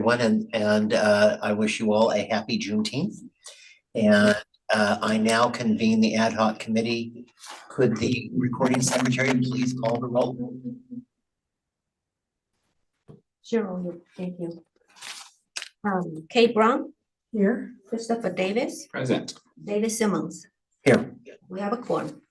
And I wish you all a happy Juneteenth. And I now convene the ad hoc committee. Could the recording secretary please call the roll? Sure, thank you. Kate Brown. Here. Christopher Davis. Present. David Simmons. Here. We have a quorum.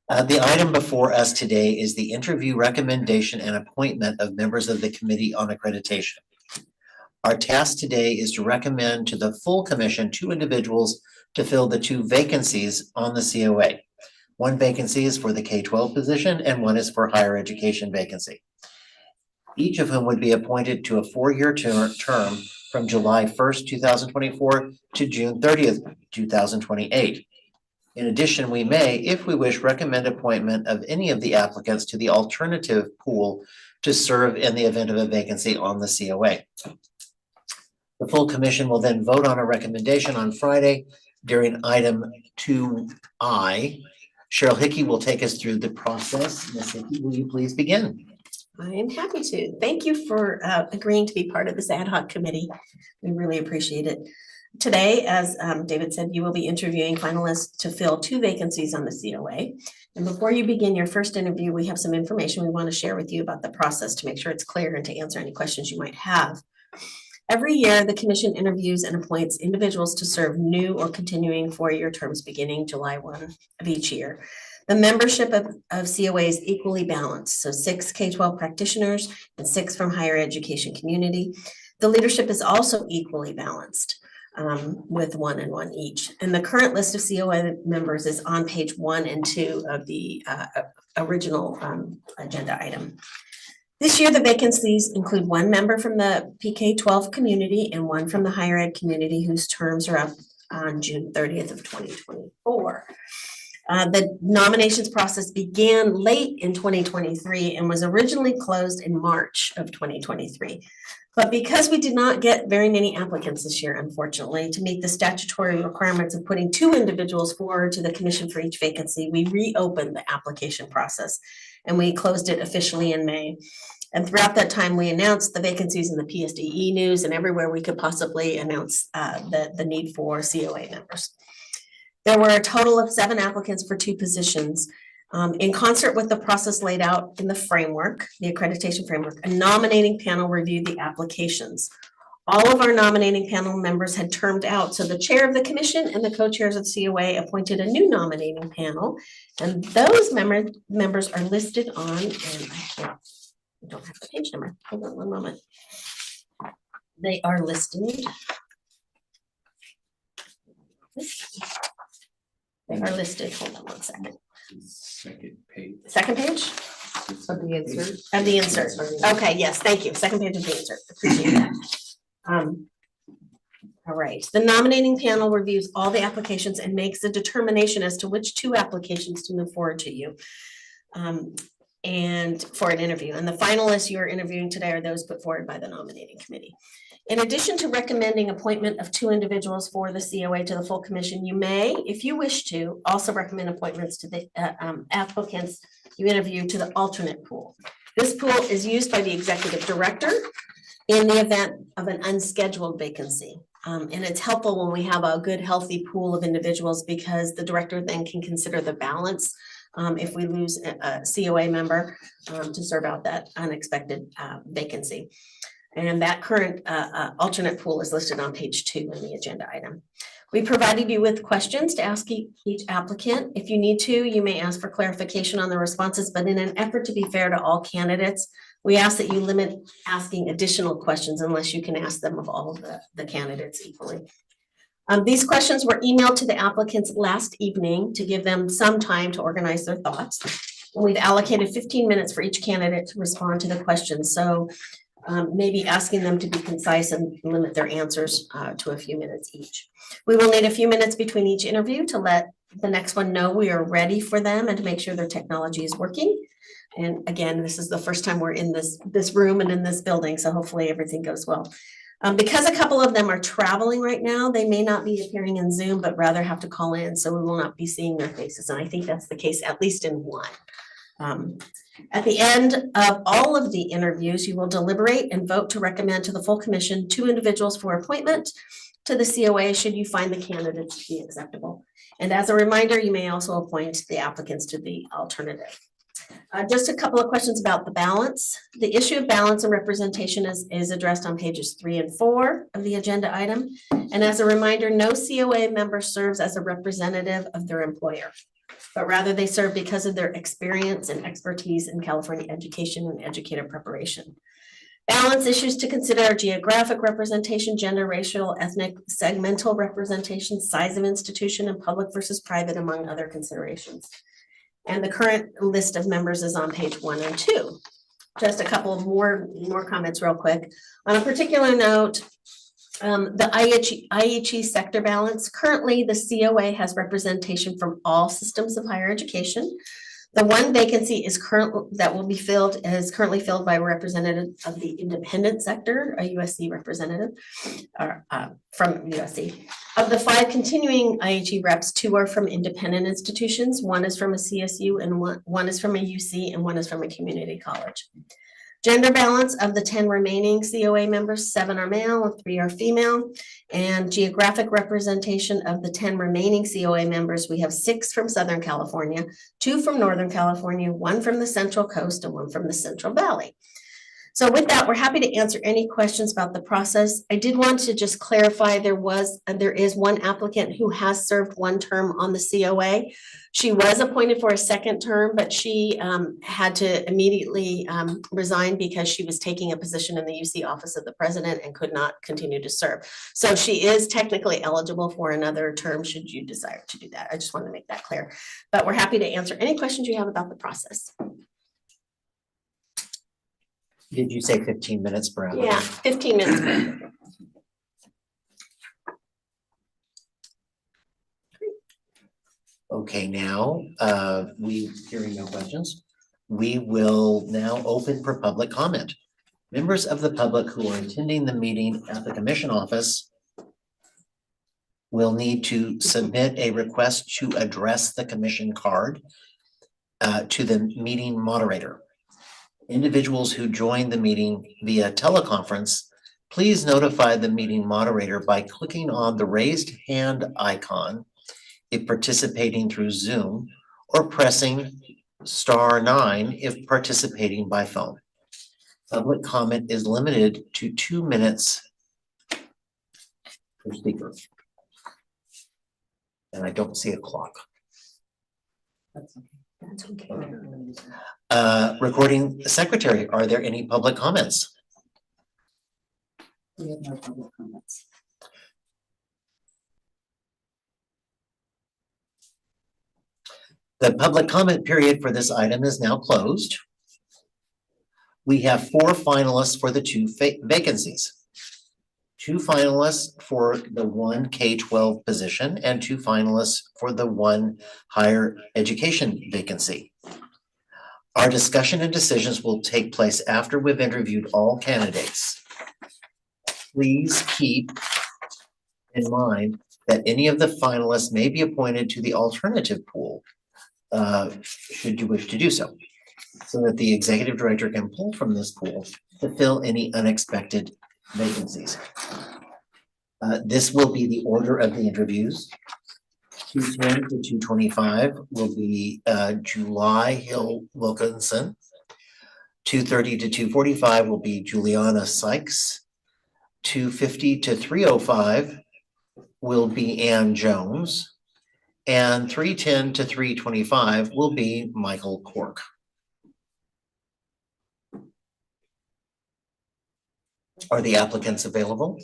The item before us today is the interview, recommendation, and appointment of members of the Committee on Accreditation. Our task today is to recommend to the full commission 2 individuals to fill the 2 vacancies on the COA. 1 vacancy is for the K-12 position and 1 is for higher education vacancy. Each of whom would be appointed to a 4-year term from July 1st, 2024 to June 30th, 2028. In addition, we may, if we wish, recommend appointment of any of the applicants to the alternative pool to serve in the event of a vacancy on the COA. The full commission will then vote on a recommendation on Friday during item 2I. Cheryl Hickey will take us through the process. Ms. Hickey, will you please begin? I am happy to. Thank you for agreeing to be part of this ad hoc committee. We really appreciate it. Today, as David said, you will be interviewing finalists to fill 2 vacancies on the COA. And before you begin your first interview, we have some information we want to share with you about the process to make sure it's clear and to answer any questions you might have. Every year, the commission interviews and appoints individuals to serve new or continuing 4-year terms beginning July 1 of each year. The membership of COA is equally balanced, so 6 K-12 practitioners and 6 from higher education community. The leadership is also equally balanced with 1 and 1 each. And the current list of COA members is on page 1 and 2 of the original agenda item. This year, the vacancies include 1 member from the PK-12 community and 1 from the higher ed community whose terms are up on June 30th of 2024. The nominations process began late in 2023 and was originally closed in March of 2023. But because we did not get very many applicants this year, unfortunately, to meet the statutory requirements of putting 2 individuals forward to the commission for each vacancy, we reopened the application process and we closed it officially in May. And throughout that time, we announced the vacancies in the PSDE news and everywhere we could possibly announce the need for COA members. There were a total of 7 applicants for 2 positions. In concert with the process laid out in the framework, the accreditation framework, a nominating panel reviewed the applications. All of our nominating panel members had termed out, so the chair of the commission and the co-chairs of the COA appointed a new nominating panel, and those members are listed on, and I don't have the page number. Hold on one moment. They are listed. They are listed. Hold on one second. Second page. Second page? Of the insert. Of the insert. Okay, yes, thank you. Second page of the insert. Appreciate that. All right. The nominating panel reviews all the applications and makes a determination as to which 2 applications to move forward to you and for an interview. And the finalists you are interviewing today are those put forward by the nominating committee. In addition to recommending appointment of 2 individuals for the COA to the full commission, you may, if you wish to, also recommend appointments to the applicants you interview to the alternate pool. This pool is used by the executive director in the event of an unscheduled vacancy. And it's helpful when we have a good, healthy pool of individuals because the director then can consider the balance if we lose a COA member to serve out that unexpected vacancy. And that current alternate pool is listed on page 2 in the agenda item. We provided you with questions to ask each applicant. If you need to, you may ask for clarification on the responses, but in an effort to be fair to all candidates, we ask that you limit asking additional questions unless you can ask them of all of the candidates equally. These questions were emailed to the applicants last evening to give them some time to organize their thoughts. And we've allocated 15 minutes for each candidate to respond to the questions. So maybe asking them to be concise and limit their answers to a few minutes each. We will need a few minutes between each interview to let the next one know we are ready for them and to make sure their technology is working. And again, this is the first time we're in this room and in this building, so hopefully everything goes well. Because a couple of them are traveling right now, they may not be appearing in Zoom, but rather have to call in, so we will not be seeing their faces. And I think that's the case, at least in one. At the end of all of the interviews, you will deliberate and vote to recommend to the full commission 2 individuals for appointment to the COA should you find the candidates to be acceptable. And as a reminder, you may also appoint the applicants to the alternative. Just a couple of questions about the balance. The issue of balance and representation is addressed on pages 3 and 4 of the agenda item. And as a reminder, no COA member serves as a representative of their employer, but rather they serve because of their experience and expertise in California education and educator preparation. Balance issues to consider are geographic representation, gender, racial, ethnic, segmental representation, size of institution, and public versus private, among other considerations. And the current list of members is on page 1 and 2. Just a couple of more comments real quick. On a particular note, the IHE sector balance, currently the COA has representation from all systems of higher education. The one vacancy is currently filled by a representative of the independent sector, a USC representative from USC. Of the 5 continuing IHE reps, 2 are from independent institutions. 1 is from a CSU and one is from a UC and 1 is from a community college. Gender balance of the 10 remaining COA members, 7 are male and 3 are female. And geographic representation of the 10 remaining COA members, we have 6 from Southern California, 2 from Northern California, 1 from the Central Coast, and 1 from the Central Valley. So with that, we're happy to answer any questions about the process. I did want to just clarify there is one applicant who has served 1 term on the COA. She was appointed for a 2nd term, but she had to immediately resign because she was taking a position in the UC Office of the President and could not continue to serve. So she is technically eligible for another term should you desire to do that. I just want to make that clear. But we're happy to answer any questions you have about the process. Did you say 15 minutes per applicant? Yeah, 15 minutes. Okay, now, hearing no questions, we will now open for public comment. Members of the public who are attending the meeting at the commission office will need to submit a request to address the commission card to the meeting moderator. Individuals who join the meeting via teleconference, please notify the meeting moderator by clicking on the raised hand icon if participating through Zoom, or pressing *9 if participating by phone. Public comment is limited to 2 minutes per speaker. And I don't see a clock. That's okay. Recording secretary, are there any public comments? We have no public comments. The public comment period for this item is now closed. We have 4 finalists for the 2 vacancies. 2 finalists for the 1 K-12 position and 2 finalists for the 1 higher education vacancy. Our discussion and decisions will take place after we've interviewed all candidates. Please keep in mind that any of the finalists may be appointed to the alternative pool, should you wish to do so that the executive director can pull from this pool to fill any unexpected vacancies. This will be the order of the interviews. 2:10 to 2:25 will be July Hill Wilkinson. 2:30 to 2:45 will be Juliana Sykes. 2:50 to 3:05 will be Ann Jones. And 3:10 to 3:25 will be Michael Cork. Are the applicants available?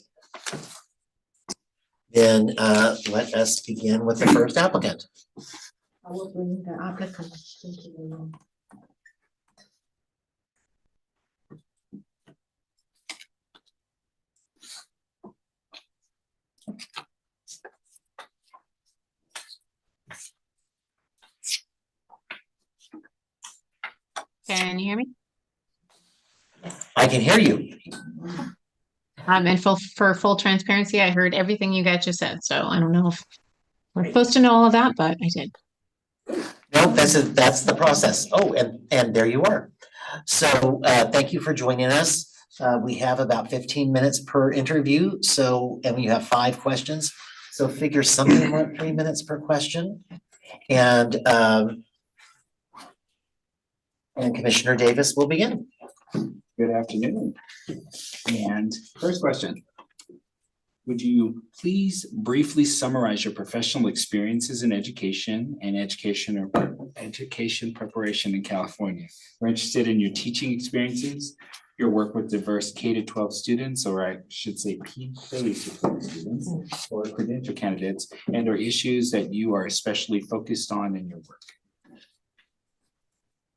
Then let us begin with the first applicant. I will bring the applicant. Thank you. Can you hear me? I can hear you. And for full transparency, I heard everything you guys just said. So I don't know if we're supposed to know all of that, but I did. No, that's the process. Oh, and there you are. So, thank you for joining us. We have about 15 minutes per interview, and you have 5 questions. So figure something like 3 minutes per question. And Commissioner Davis will begin. Good afternoon. And first question. Would you please briefly summarize your professional experiences in education and education preparation in California? We're interested in your teaching experiences, your work with diverse K-12 students, or I should say PK-12 students, or credential candidates, and or issues that you are especially focused on in your work.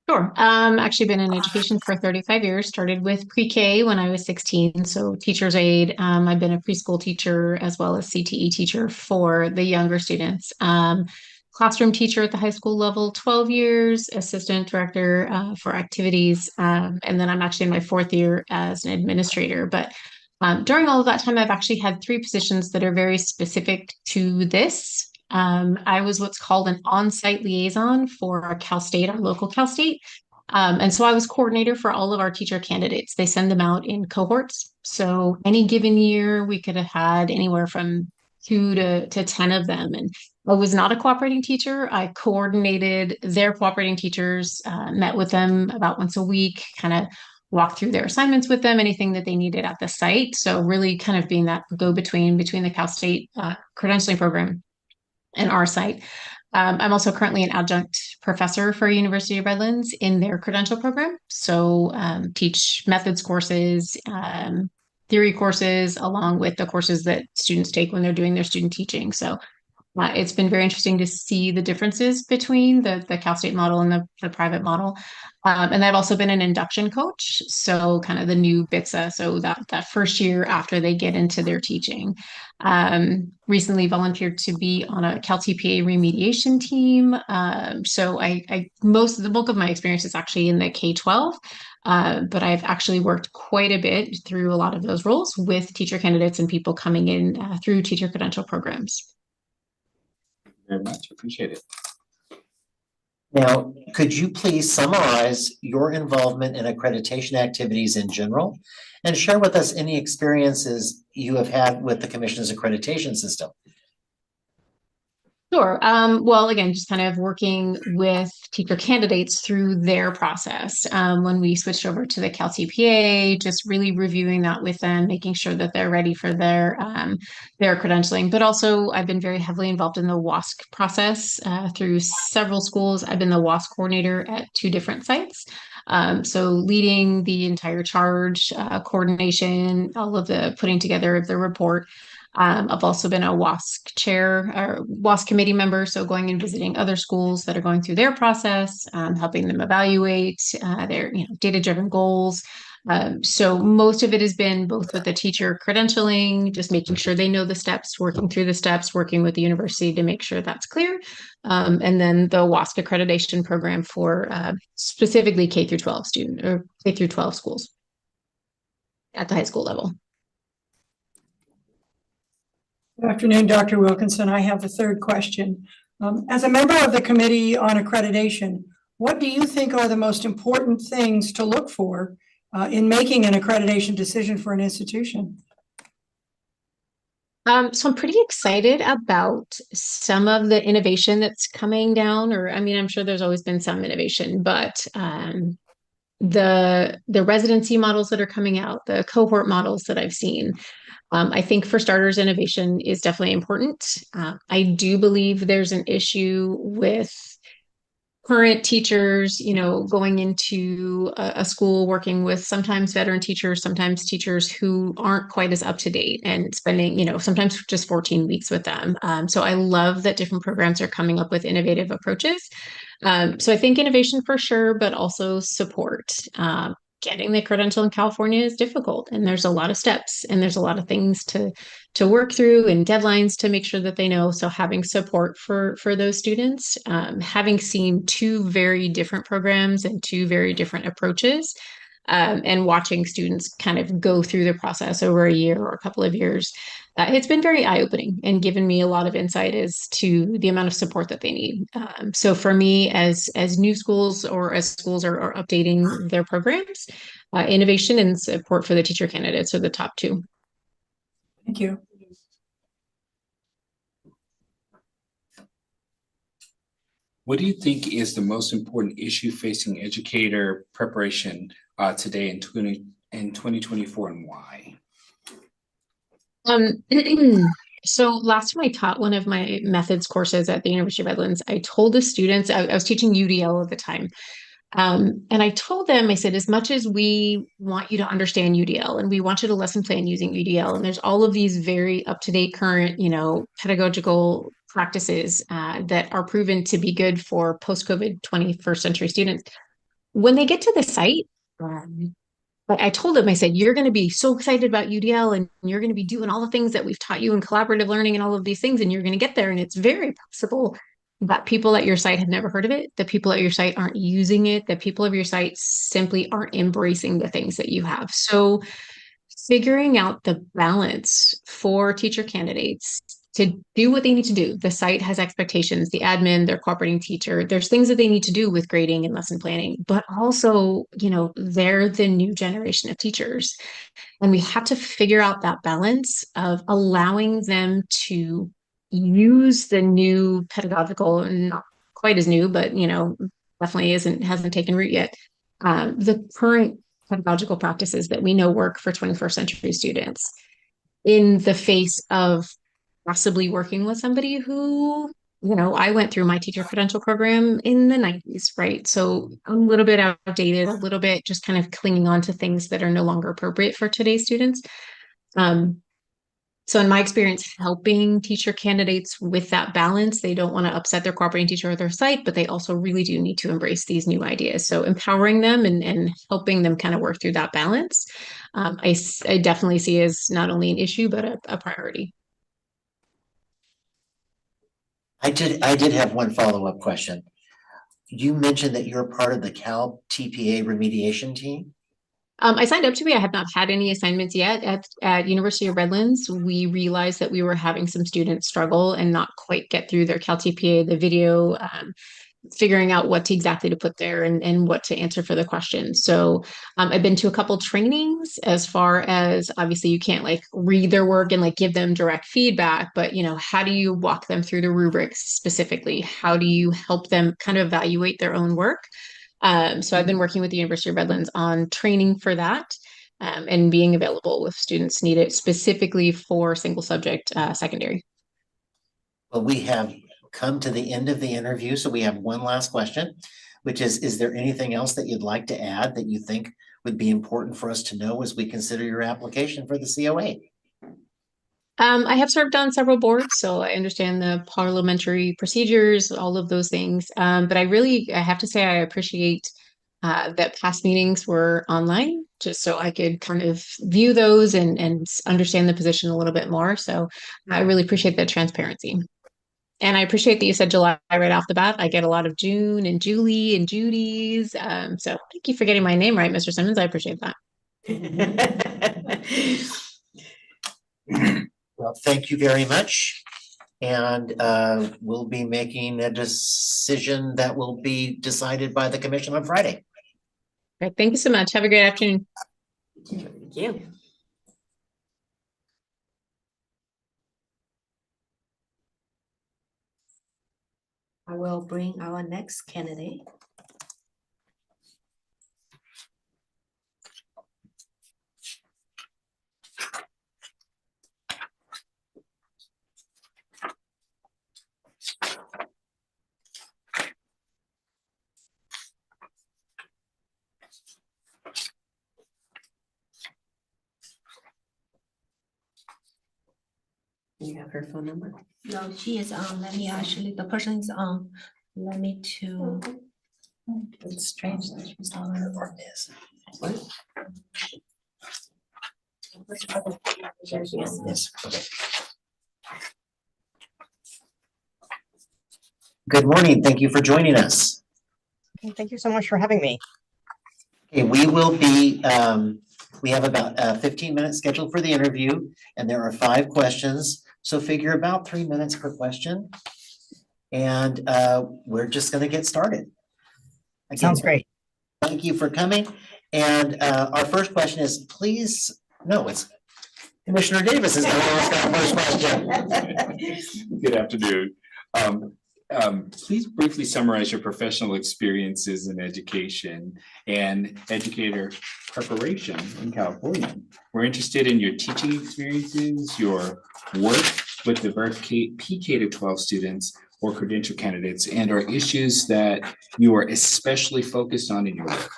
Sure. Actually been in education for 35 years, started with pre-K when I was 16. So teacher's aide. I've been a preschool teacher as well as CTE teacher for the younger students. Classroom teacher at the high school level, 12 years, assistant director for activities. And then I'm actually in my 4th year as an administrator. But during all of that time, I've actually had 3 positions that are very specific to this. I was what's called an on-site liaison for Cal State, our local Cal State. And so I was coordinator for all of our teacher candidates. They send them out in cohorts. So any given year, we could have had anywhere from 2 to 10 of them. And I was not a cooperating teacher. I coordinated their cooperating teachers, met with them about once a week, kind of walked through their assignments with them, anything that they needed at the site. So really kind of being that go-between between the Cal State credentialing program and our site. I'm also currently an adjunct professor for University of Redlands in their credential program. So teach methods courses, theory courses, along with the courses that students take when they're doing their student teaching. So it's been very interesting to see the differences between the Cal State model and the private model. And I've also been an induction coach, so kind of the new BITSA, so that first year after they get into their teaching. Recently volunteered to be on a Cal TPA remediation team. So the bulk of my experience is actually in the K-12, but I've actually worked quite a bit through a lot of those roles with teacher candidates and people coming in through teacher credential programs. Very much appreciate it. Now, could you please summarize your involvement in accreditation activities in general and share with us any experiences you have had with the Commission's accreditation system? Sure. Well, again, just kind of working with teacher candidates through their process. When we switched over to the Cal TPA, just really reviewing that with them, making sure that they're ready for their credentialing. But also, I've been very heavily involved in the WASC process through several schools. I've been the WASC coordinator at 2 different sites. So leading the entire charge, coordination, all of the putting together of the report. I've also been a WASC chair or WASC committee member, so going and visiting other schools that are going through their process, helping them evaluate their data-driven goals. So most of it has been both with the teacher credentialing, just making sure they know the steps, working through the steps, working with the university to make sure that's clear, and then the WASC accreditation program for specifically K through 12 student or K through 12 schools at the high school level. Good afternoon, Dr. Wilkinson. I have a 3rd question. As a member of the Committee on Accreditation, what do you think are the most important things to look for in making an accreditation decision for an institution? So I'm pretty excited about some of the innovation that's coming down, I'm sure there's always been some innovation, but the residency models that are coming out, the cohort models that I've seen, I think for starters, innovation is definitely important. I do believe there's an issue with current teachers, going into a school, working with sometimes veteran teachers, sometimes teachers who aren't quite as up to date and spending, sometimes just 14 weeks with them. So I love that different programs are coming up with innovative approaches. So I think innovation for sure, but also support. Getting the credential in California is difficult, and there's a lot of steps and there's a lot of things to work through and deadlines to make sure that they know. So having support for those students, having seen 2 very different programs and 2 very different approaches, and watching students kind of go through the process over a year or a couple of years, it's been very eye-opening and given me a lot of insight as to the amount of support that they need. So for me, as new schools or as schools are updating their programs, innovation and support for the teacher candidates are the top two. Thank you. What do you think is the most important issue facing educator preparation today in 2024, and why? So last time I taught one of my methods courses at the University of Redlands, I told the students, I was teaching UDL at the time. And I told them, I said, as much as we want you to understand UDL and we want you to lesson plan using UDL, and there's all of these very up-to-date current, pedagogical practices that are proven to be good for post-COVID 21st century students. When they get to the site, but I told them, I said, you're going to be so excited about UDL and you're going to be doing all the things that we've taught you in collaborative learning and all of these things, and you're going to get there. And it's very possible that people at your site have never heard of it, that people at your site aren't using it, that people of your site simply aren't embracing the things that you have. So figuring out the balance for teacher candidates to do what they need to do. The site has expectations, the admin, their cooperating teacher, there's things that they need to do with grading and lesson planning, but also, they're the new generation of teachers. And we have to figure out that balance of allowing them to use the new pedagogical, not quite as new, but, definitely hasn't taken root yet. The current pedagogical practices that we know work for 21st century students in the face of possibly working with somebody who, I went through my teacher credential program in the 90s, right? So a little bit outdated, a little bit just kind of clinging on to things that are no longer appropriate for today's students. So in my experience, helping teacher candidates with that balance, they don't want to upset their cooperating teacher or their site, but they also really do need to embrace these new ideas. So empowering them and helping them kind of work through that balance, I definitely see as not only an issue, but a priority. I did have one follow-up question. You mentioned that you're part of the Cal TPA remediation team? I signed up to be. I have not had any assignments yet at University of Redlands. We realized that we were having some students struggle and not quite get through their Cal TPA, the video, figuring out what exactly to put there and what to answer for the questions. So I've been to a couple trainings as far as obviously you can't read their work and give them direct feedback, but how do you walk them through the rubrics specifically? How do you help them kind of evaluate their own work? So I've been working with the University of Redlands on training for that and being available if students need it specifically for single subject secondary. Well, we have come to the end of the interview, so we have one last question, which is there anything else that you'd like to add that you think would be important for us to know as we consider your application for the COA? I have served on several boards, so I understand the parliamentary procedures, all of those things. But I have to say I appreciate that past meetings were online, just so I could kind of view those and understand the position a little bit more. So I really appreciate that transparency. And I appreciate that you said July right off the bat. I get a lot of June and Julie and Judy's. So thank you for getting my name right, Mr. Simmons. I appreciate that. Well, thank you very much. And we'll be making a decision that will be decided by the commission on Friday. Great. Thank you so much. Have a great afternoon. Thank you. I will bring our next candidate. You have her phone number? No, she is on. Let me actually, the person is on. Let me to. It's strange that she's on. Yes. Okay. Good morning. Thank you for joining us. Thank you so much for having me. Okay, we will be, we have about 15 minutes scheduled for the interview, and there are 5 questions. So figure about 3 minutes per question. And we're just gonna get started. Again, Sounds great. thank you for coming. And our first question is, please, no, it's Commissioner Davis is the one who's got the first question. Good afternoon. Please briefly summarize your professional experiences in education and educator preparation in California. We're interested in your teaching experiences, your work with diverse PK to 12 students or credential candidates, and our issues that you are especially focused on in your work.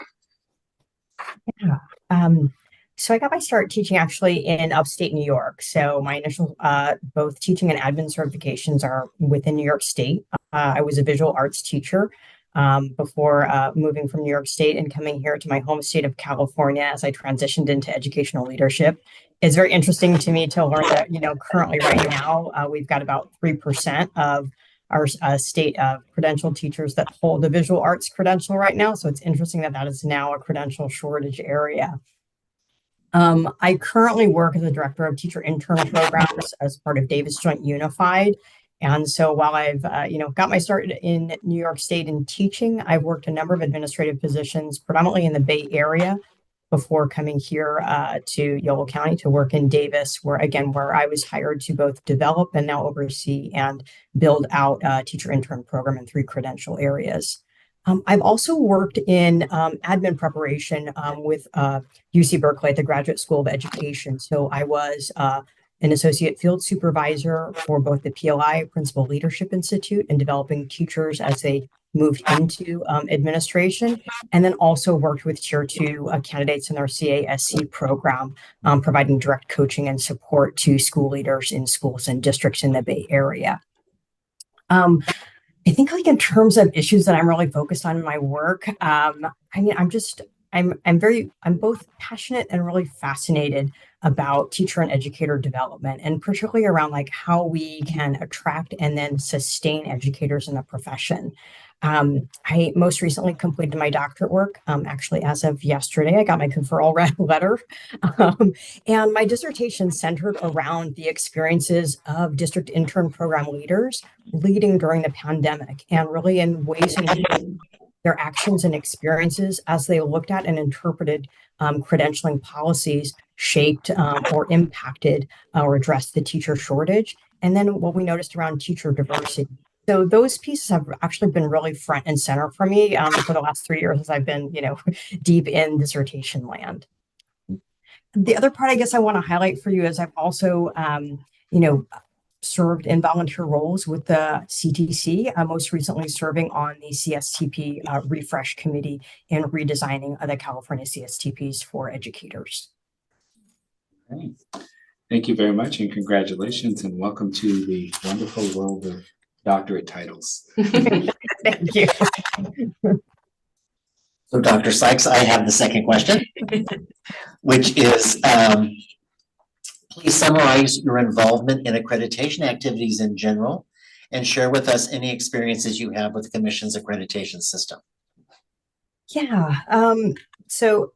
So I got my start teaching actually in upstate New York. So my initial both teaching and admin certifications are within New York State. I was a visual arts teacher before moving from New York State and coming here to my home state of California as I transitioned into educational leadership. It's very interesting to me to learn that, currently right now, we've got about 3% of our state credentialed teachers that hold the visual arts credential right now. So it's interesting that that is now a credential shortage area. I currently work as a director of teacher intern programs as part of Davis Joint Unified. And so while I've, got my start in New York State in teaching, I've worked a number of administrative positions, predominantly in the Bay Area, before coming here to Yolo County to work in Davis, where I was hired to both develop and now oversee and build out a teacher intern program in 3 credential areas. I've also worked in admin preparation with UC Berkeley at the Graduate School of Education. So I was an associate field supervisor for both the PLI, Principal Leadership Institute, and developing teachers as they moved into administration, and then also worked with Tier 2 candidates in their CASC program, providing direct coaching and support to school leaders in schools and districts in the Bay Area. I think in terms of issues that I'm really focused on in my work, I'm both passionate and really fascinated about teacher and educator development, and particularly around how we can attract and then sustain educators in the profession. I most recently completed my doctorate work. Actually, as of yesterday, I got my conferral letter. And my dissertation centered around the experiences of district intern program leaders leading during the pandemic, and really in ways in which their actions and experiences as they looked at and interpreted credentialing policies shaped or impacted or addressed the teacher shortage. And then what we noticed around teacher diversity. So those pieces have actually been really front and center for me for the last 3 years as I've been, deep in dissertation land. The other part I guess I want to highlight for you is I've also, served in volunteer roles with the CTC, most recently serving on the CSTP refresh committee in redesigning the California CSTPs for educators. Great. Thank you very much, and congratulations, and welcome to the wonderful world of doctorate titles. Thank you. So Dr. Sykes, I have the second question, which is, please summarize your involvement in accreditation activities in general and share with us any experiences you have with the Commission's accreditation system. Yeah. So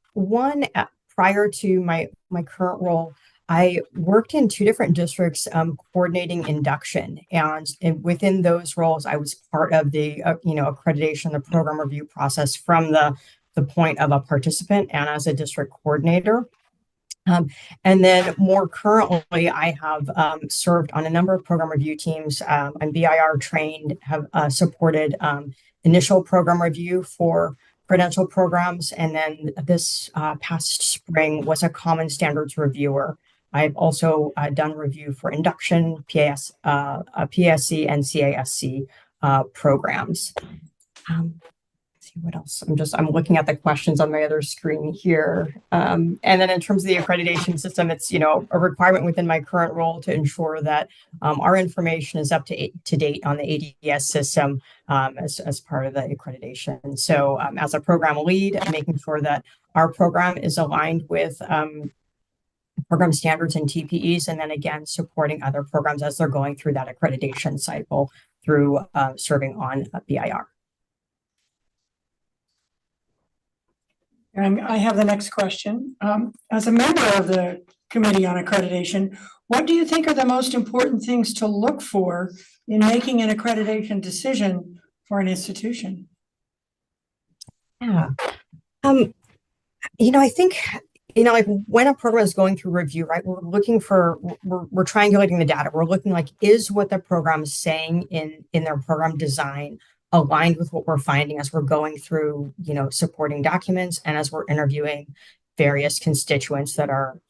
prior to my current role, I worked in 2 different districts coordinating induction, and within those roles, I was part of the accreditation, the program review process from the point of a participant and as a district coordinator. And then more currently, I have served on a number of program review teams. I'm BIR trained, have supported initial program review for credential programs, and then this past spring was a common standards reviewer. I've also done review for induction, PSC, and CASC programs. Let's see what else. I'm looking at the questions on my other screen here. And then in terms of the accreditation system, it's a requirement within my current role to ensure that our information is up to date on the ADS system as part of the accreditation. So as a program lead, making sure that our program is aligned with program standards and TPEs, and then again, supporting other programs as they're going through that accreditation cycle through serving on BIR. I have the next question. As a member of the Committee on Accreditation, what do you think are the most important things to look for in making an accreditation decision for an institution? Yeah. I think, like when a program is going through review, right, we're triangulating the data. We're looking like, is what the program is saying in their program design aligned with what we're finding as we're going through, supporting documents and as we're interviewing various constituents that are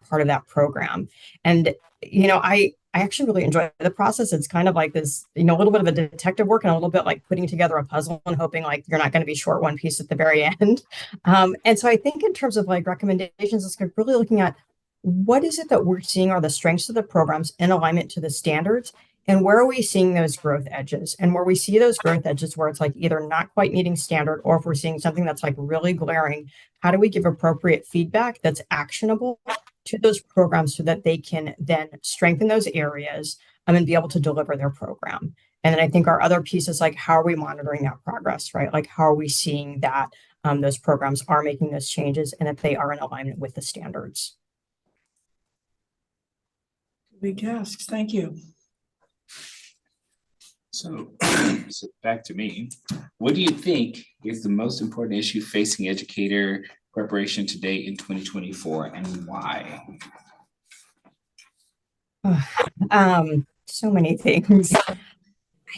part of that program. And, I actually really enjoy the process. It's kind of like this, a little bit of a detective work and a little bit like putting together a puzzle and hoping like you're not going to be short one piece at the very end. And so I think in terms of like recommendations, it's really looking at what is it that we're seeing are the strengths of the programs in alignment to the standards, and where are we seeing those growth edges? And where we see those growth edges where it's like either not quite meeting standard, or if we're seeing something that's like really glaring, how do we give appropriate feedback that's actionable to those programs so that they can then strengthen those areas and be able to deliver their program? And then I think our other piece is like, how are we monitoring that progress, right? Like, how are we seeing that those programs are making those changes and that they are in alignment with the standards? Big tasks. Thank you. So back to me. What do you think is the most important issue facing educator preparation today in 2024, and why? So many things. I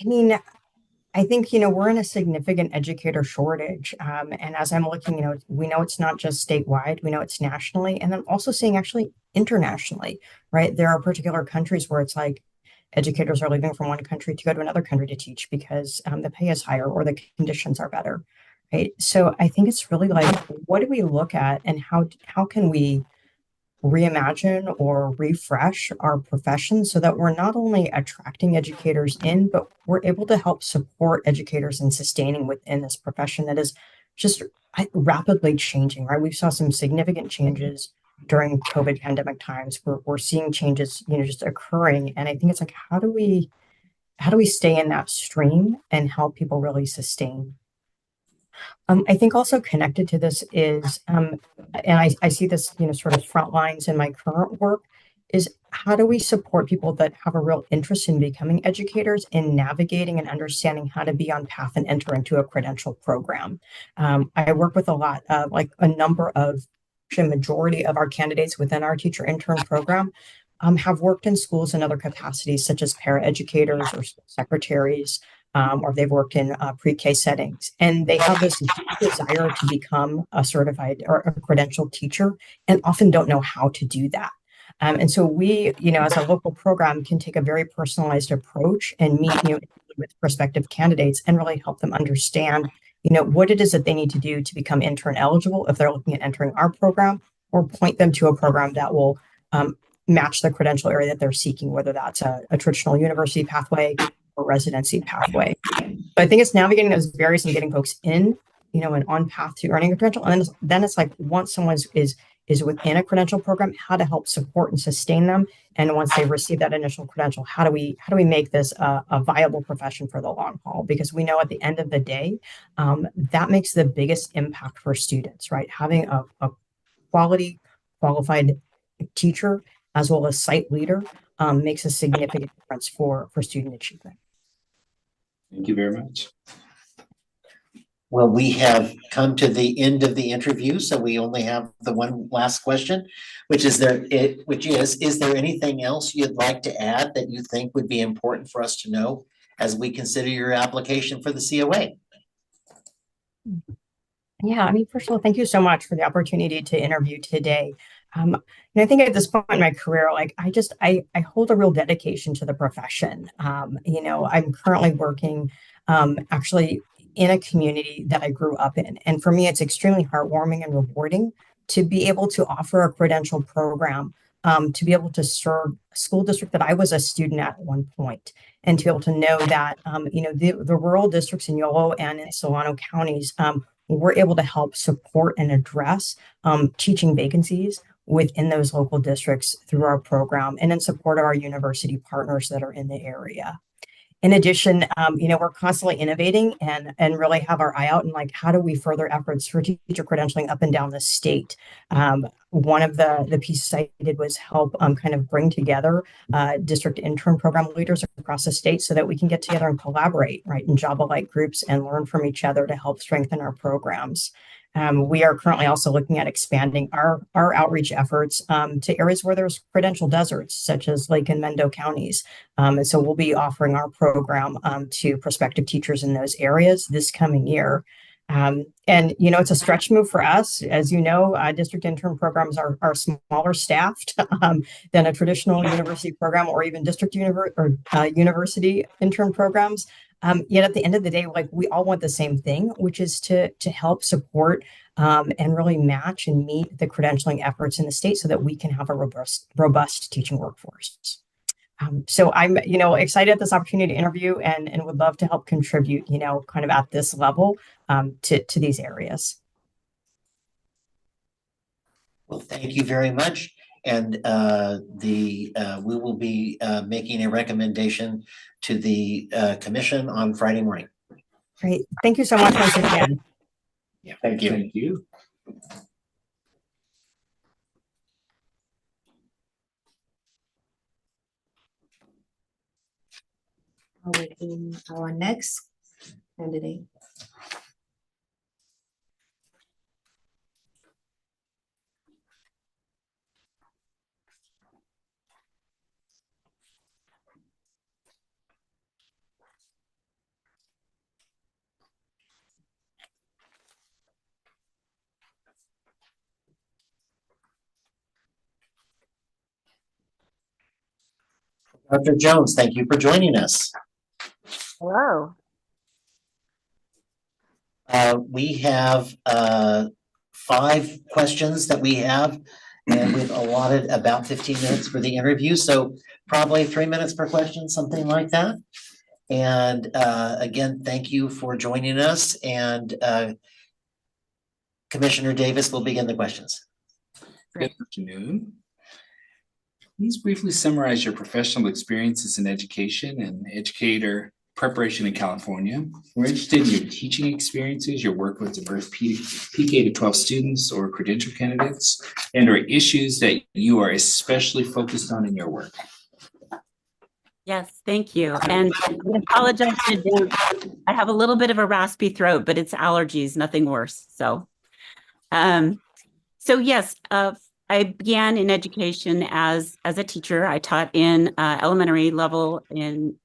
mean, I think, we're in a significant educator shortage. And as I'm looking, we know it's not just statewide, we know it's nationally, and then also seeing actually internationally, right? There are particular countries where it's like educators are leaving from one country to go to another country to teach because the pay is higher or the conditions are better, right? So I think it's really like, what do we look at and how can we reimagine or refresh our profession so that we're not only attracting educators in, but we're able to help support educators in sustaining within this profession that is just rapidly changing, right? We saw some significant changes during COVID pandemic times. We're seeing changes, just occurring. And I think it's like, how do we stay in that stream and help people really sustain? I think also connected to this is, and I see this, sort of front lines in my current work, is how do we support people that have a real interest in becoming educators in navigating and understanding how to be on path and enter into a credential program. I work with a number of, actually a majority of our candidates within our teacher intern program have worked in schools in other capacities, such as paraeducators or secretaries, or they've worked in pre-K settings, and they have this desire to become a certified or a credentialed teacher and often don't know how to do that. And so we, as a local program, can take a very personalized approach and meet, with prospective candidates and really help them understand, what it is that they need to do to become intern eligible if they're looking at entering our program, or point them to a program that will match the credential area that they're seeking, whether that's a traditional university pathway or residency pathway. But I think it's navigating those barriers and getting folks in, and on path to earning a credential. And then it's like, once someone is within a credential program, how to help support and sustain them. And once they receive that initial credential, how do we make this a viable profession for the long haul? Because we know at the end of the day, that makes the biggest impact for students, right? Having a qualified teacher as well as site leader makes a significant difference for student achievement. Thank you very much. Well, we have come to the end of the interview, so we only have the one last question, which is there anything else you'd like to add that you think would be important for us to know as we consider your application for the COA? Yeah, first of all, thank you so much for the opportunity to interview today. And I think at this point in my career, I hold a real dedication to the profession. I'm currently working actually in a community that I grew up in. And for me, it's extremely heartwarming and rewarding to be able to offer a credential program, to be able to serve a school district that I was a student at one point, and to be able to know that, the rural districts in Yolo and in Solano counties, we're able to help support and address teaching vacancies within those local districts through our program and in support of our university partners that are in the area. In addition, we're constantly innovating and really have our eye out and like, how do we further efforts for teacher credentialing up and down the state? One of the pieces I did was help kind of bring together district intern program leaders across the state so that we can get together and collaborate, right, in job-alike groups and learn from each other to help strengthen our programs. We are currently also looking at expanding our outreach efforts to areas where there's credential deserts, such as Lake and Mendo counties. And so we'll be offering our program to prospective teachers in those areas this coming year. It's a stretch move for us. As you know, district intern programs are smaller staffed than a traditional university program or even district university intern programs. Yet at the end of the day, like we all want the same thing, which is to help support and really match and meet the credentialing efforts in the state so that we can have a robust teaching workforce. So I'm, excited at this opportunity to interview and would love to help contribute, kind of at this level to these areas. Well, thank you very much. And we will be making a recommendation to the commission on Friday morning. Great. Thank you so much once again. Yeah, thank you. Thank you. Our next candidate. Dr. Jones, thank you for joining us. Hello. We have 5 questions that we have, and we've allotted about 15 minutes for the interview, so probably 3 minutes per question, something like that. And again, thank you for joining us, and Commissioner Davis will begin the questions. Good afternoon. Please briefly summarize your professional experiences in education and educator preparation in California. We're interested in your teaching experiences, your work with diverse PK to 12 students or credential candidates, and or issues that you are especially focused on in your work. Yes, thank you. And I apologize in advance. I have a little bit of a raspy throat, but it's allergies, nothing worse. So yes, I began in education as a teacher. I taught in elementary level in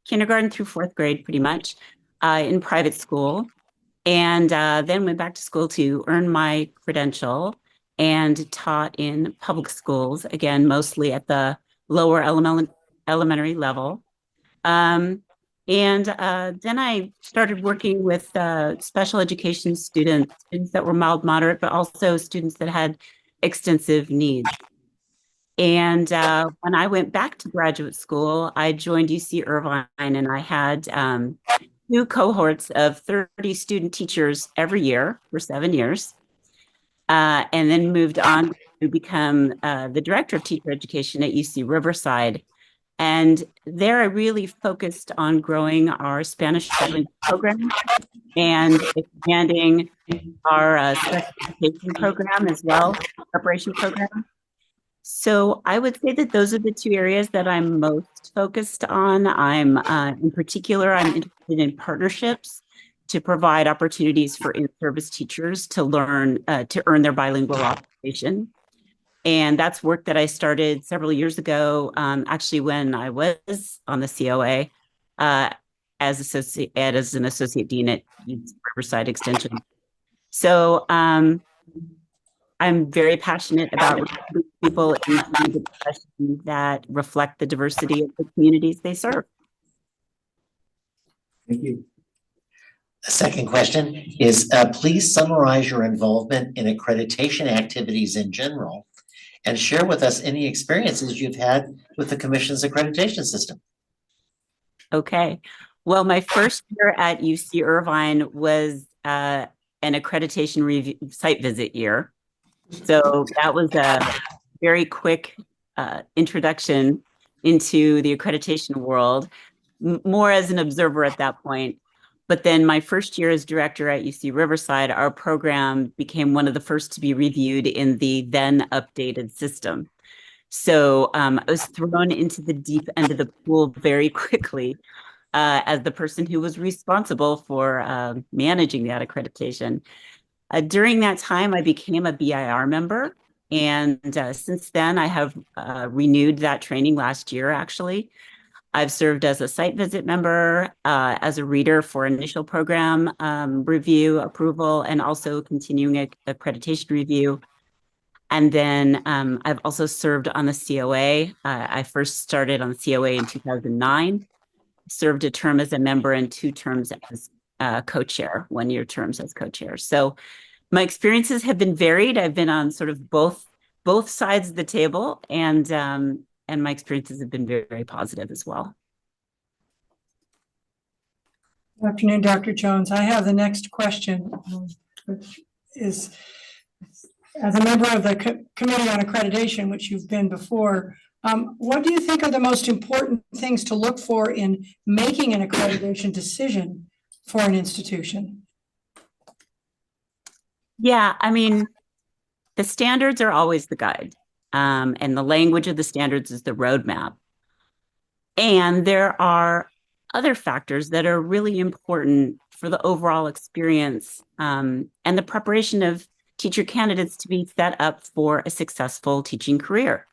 kindergarten through 4th grade, pretty much, in private school, and then went back to school to earn my credential and taught in public schools, again, mostly at the lower elementary level. And then I started working with special education students that were mild, moderate, but also students that had extensive needs. And when I went back to graduate school, I joined UC Irvine, and I had 2 cohorts of 30 student teachers every year for 7 years, and then moved on to become the director of teacher education at UC Riverside. And there I really focused on growing our Spanish program and expanding our special education program as well, preparation program. So I would say that those are the 2 areas that I'm most focused on. In particular, I'm interested in partnerships to provide opportunities for in-service teachers to learn, to earn their bilingual occupation. And that's work that I started several years ago, actually when I was on the COA as an associate dean at Riverside Extension. So I'm very passionate about people in the profession that reflect the diversity of the communities they serve. Thank you. The second question is, please summarize your involvement in accreditation activities in general and share with us any experiences you've had with the Commission's accreditation system. Okay. Well, my first year at UC Irvine was an accreditation review site visit year. So that was a very quick introduction into the accreditation world. more as an observer at that point. But then my first year as director at UC Riverside, our program became one of the first to be reviewed in the then updated system. So I was thrown into the deep end of the pool very quickly as the person who was responsible for managing that accreditation. During that time, I became a BIR member. And since then, I have renewed that training last year, actually. I've served as a site visit member, as a reader for initial program review, approval, and also continuing accreditation review. And then I've also served on the COA. I first started on the COA in 2009, served a term as a member and 2 terms as co-chair, 1-year terms as co-chair. So my experiences have been varied. I've been on sort of both sides of the table, and my experiences have been very, very positive as well. Good afternoon, Dr. Jones. I have the next question, which is, as a member of the Committee on Accreditation, which you've been before, what do you think are the most important things to look for in making an accreditation decision for an institution? Yeah, I mean, the standards are always the guide, and the language of the standards is the roadmap. And there are other factors that are really important for the overall experience and the preparation of teacher candidates to be set up for a successful teaching career.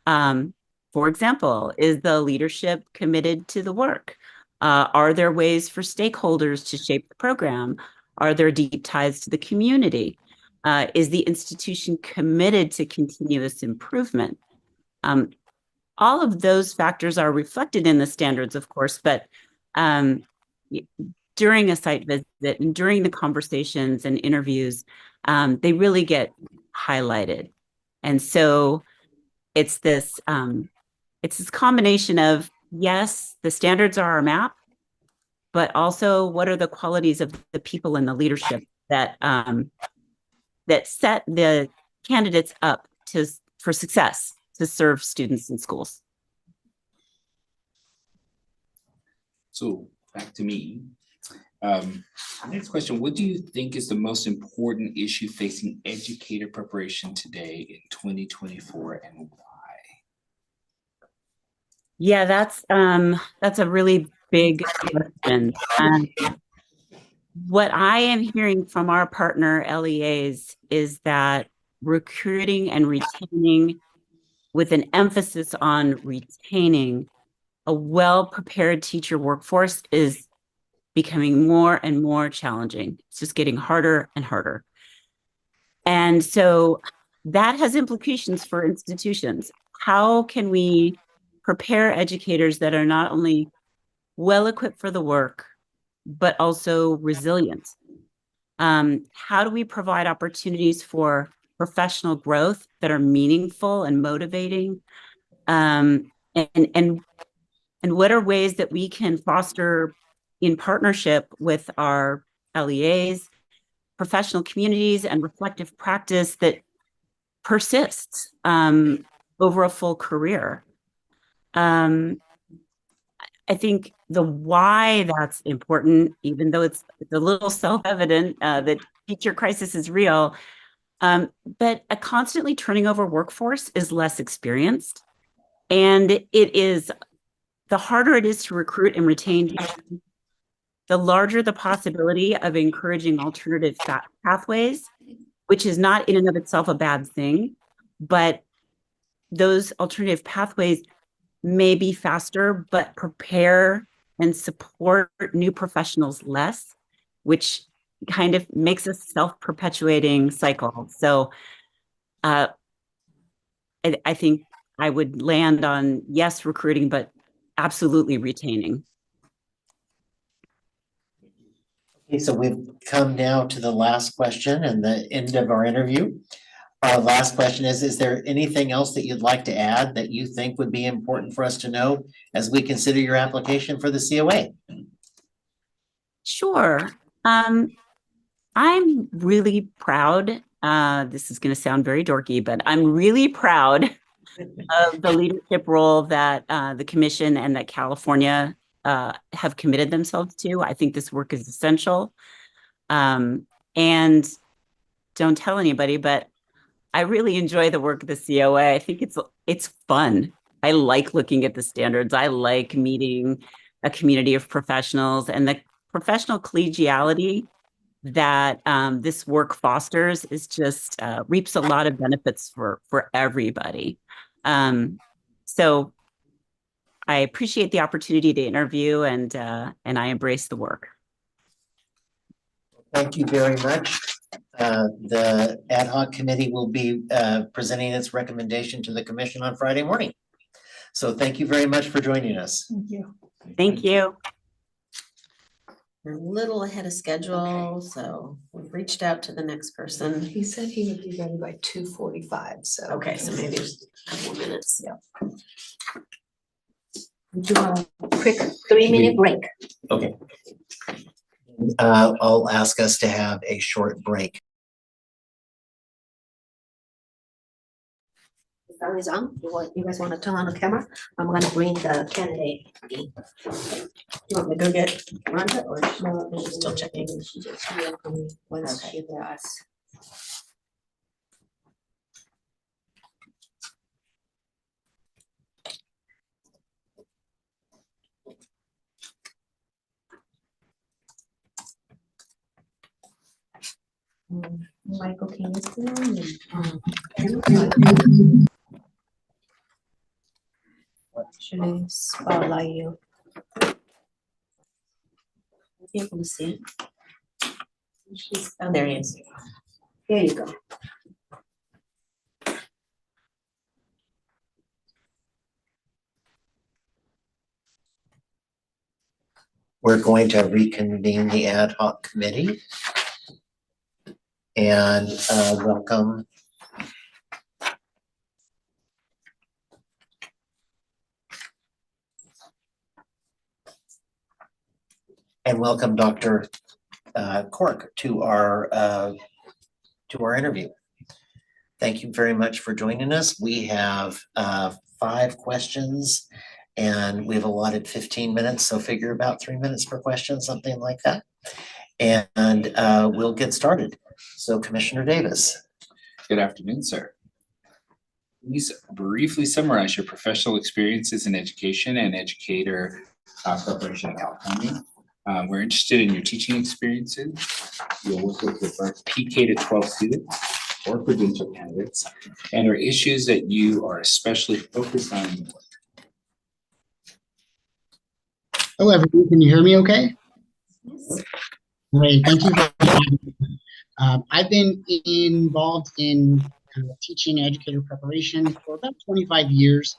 For example, is the leadership committed to the work? Are there ways for stakeholders to shape the program? Are there deep ties to the community? Is the institution committed to continuous improvement? All of those factors are reflected in the standards, of course, but during a site visit and during the conversations and interviews, they really get highlighted. And so it's this combination of, yes, the standards are our map, but also what are the qualities of the people in the leadership that that set the candidates up for success to serve students in schools. So back to me. Next question, what do you think is the most important issue facing educator preparation today in 2024 and why? Yeah, that's a really big question. What I am hearing from our partner LEAs is that recruiting and retaining, with an emphasis on retaining a well-prepared teacher workforce, is becoming more and more challenging. It's just getting harder and harder. And so that has implications for institutions. How can we prepare educators that are not only well-equipped for the work, but also resilient? How do we provide opportunities for professional growth that are meaningful and motivating? And what are ways that we can foster, in partnership with our LEAs, professional communities, and reflective practice that persists over a full career? I think the why that's important, even though it's a little self-evident that teacher crisis is real, but a constantly turning over workforce is less experienced. And the harder it is to recruit and retain teachers, the larger the possibility of encouraging alternative pathways, which is not in and of itself a bad thing, but those alternative pathways may be faster, but prepare and support new professionals less, which kind of makes a self-perpetuating cycle. So I think I would land on, yes, recruiting, but absolutely retaining. Okay, so we've come now to the last question and the end of our interview. Our last question is there anything else that you'd like to add that you think would be important for us to know as we consider your application for the COA? Sure. I'm really proud. This is going to sound very dorky, but I'm really proud of the leadership role that the Commission and that California have committed themselves to. I think this work is essential. And don't tell anybody, but I really enjoy the work of the COA. I think it's fun. I like looking at the standards. I like meeting a community of professionals, and the professional collegiality that this work fosters is just reaps a lot of benefits for everybody. So I appreciate the opportunity to interview, and I embrace the work. Thank you very much. The ad hoc committee will be presenting its recommendation to the commission on Friday morning. So thank you very much for joining us. Thank you. Thank you. We're a little ahead of schedule, so we've reached out to the next person. He said he would be ready by 2:45, so. Okay, so maybe just a couple minutes. Do a quick 3-minute break. Okay. I'll ask us to have a short break. Sound is on. You guys want to turn on the camera? I'm gonna bring the candidate. You want me to go get Rhonda or? No, She's still checking. She just hear from me once Okay. she does. Michael, can you see me? Actually, spotlight you. You can see. Oh, there he is. Here you go. We're going to reconvene the ad hoc committee. And welcome Dr. Cork to our interview. Thank you very much for joining us. We have 5 questions and we've allotted 15 minutes, so figure about 3 minutes per question, something like that. And we'll get started. So Commissioner Davis. Good afternoon, sir. Please briefly summarize your professional experiences in education and educator preparation and outcome. We're interested in your teaching experiences. You'll work with your PK to 12 students or credential candidates, and are issues that you are especially focused on in your work. Hello, everyone. Can you hear me okay? Yes. Great. Thank you for having me. I've been involved in teaching educator preparation for about 25 years.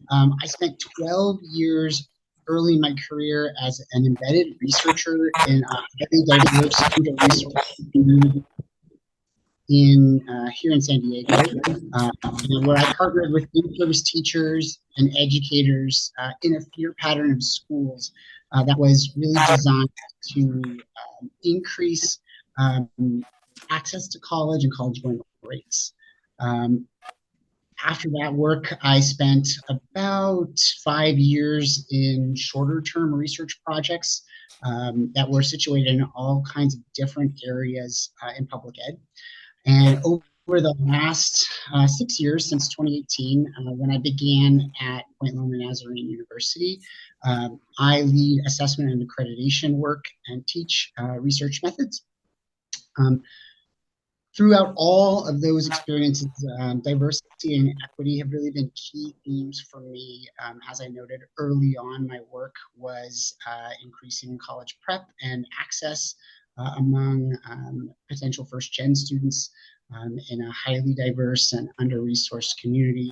I spent 12 years early in my career as an embedded researcher in a highly diverse student resource community here in San Diego, where I partnered with in-service teachers and educators in a fear pattern of schools that was really designed to increase access to college and college-going rates. After that work, I spent about 5 years in shorter-term research projects that were situated in all kinds of different areas in public ed. And over the last 6 years, since 2018, when I began at Point Loma Nazarene University, I lead assessment and accreditation work and teach research methods. Throughout all of those experiences, diversity and equity have really been key themes for me. As I noted early on, my work was increasing college prep and access among potential first-gen students in a highly diverse and under-resourced community.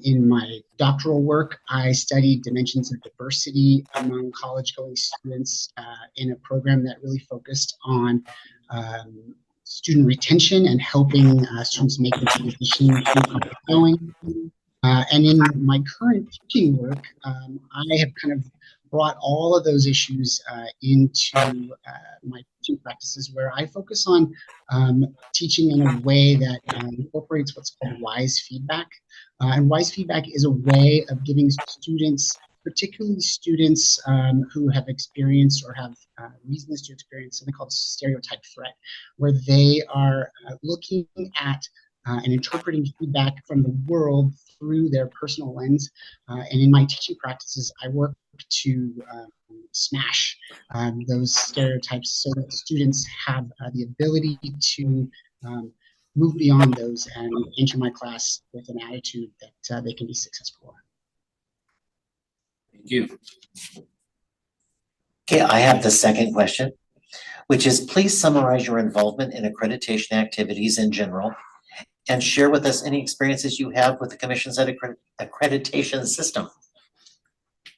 In my doctoral work, I studied dimensions of diversity among college-going students in a program that really focused on student retention and helping students make the transition to public going. And in my current teaching work, I have kind of brought all of those issues into my teaching practices, where I focus on teaching in a way that incorporates what's called wise feedback. And wise feedback is a way of giving students particularly students who have experienced or have reasons to experience something called stereotype threat, where they are looking at and interpreting feedback from the world through their personal lens. And in my teaching practices, I work to smash those stereotypes so that students have the ability to move beyond those and enter my class with an attitude that they can be successful. Thank you. Okay, I have the second question, which is please summarize your involvement in accreditation activities in general and share with us any experiences you have with the Commission's accreditation system.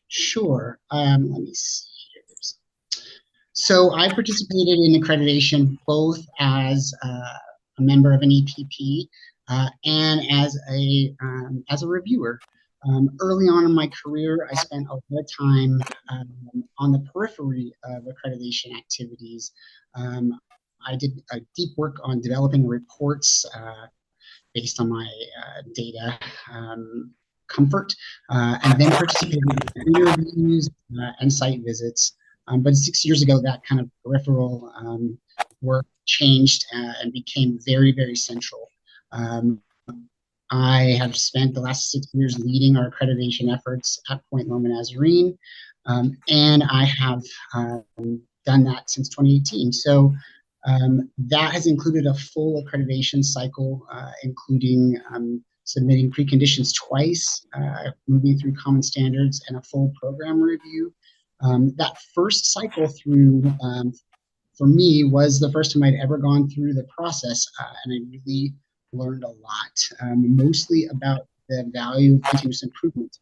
Sure. Let me see here. So I participated in accreditation both as a member of an EPP and as a reviewer. Early on in my career, I spent a lot of time on the periphery of accreditation activities. I did deep work on developing reports based on my data comfort, and then participated in interviews and site visits. But 6 years ago, that kind of peripheral work changed and became very, very central. I have spent the last 6 years leading our accreditation efforts at Point Loma Nazarene, and I have done that since 2018. So that has included a full accreditation cycle, including submitting preconditions twice, moving through common standards, and a full program review. That first cycle through, for me, was the first time I'd ever gone through the process, and I really learned a lot, mostly about the value of continuous improvement.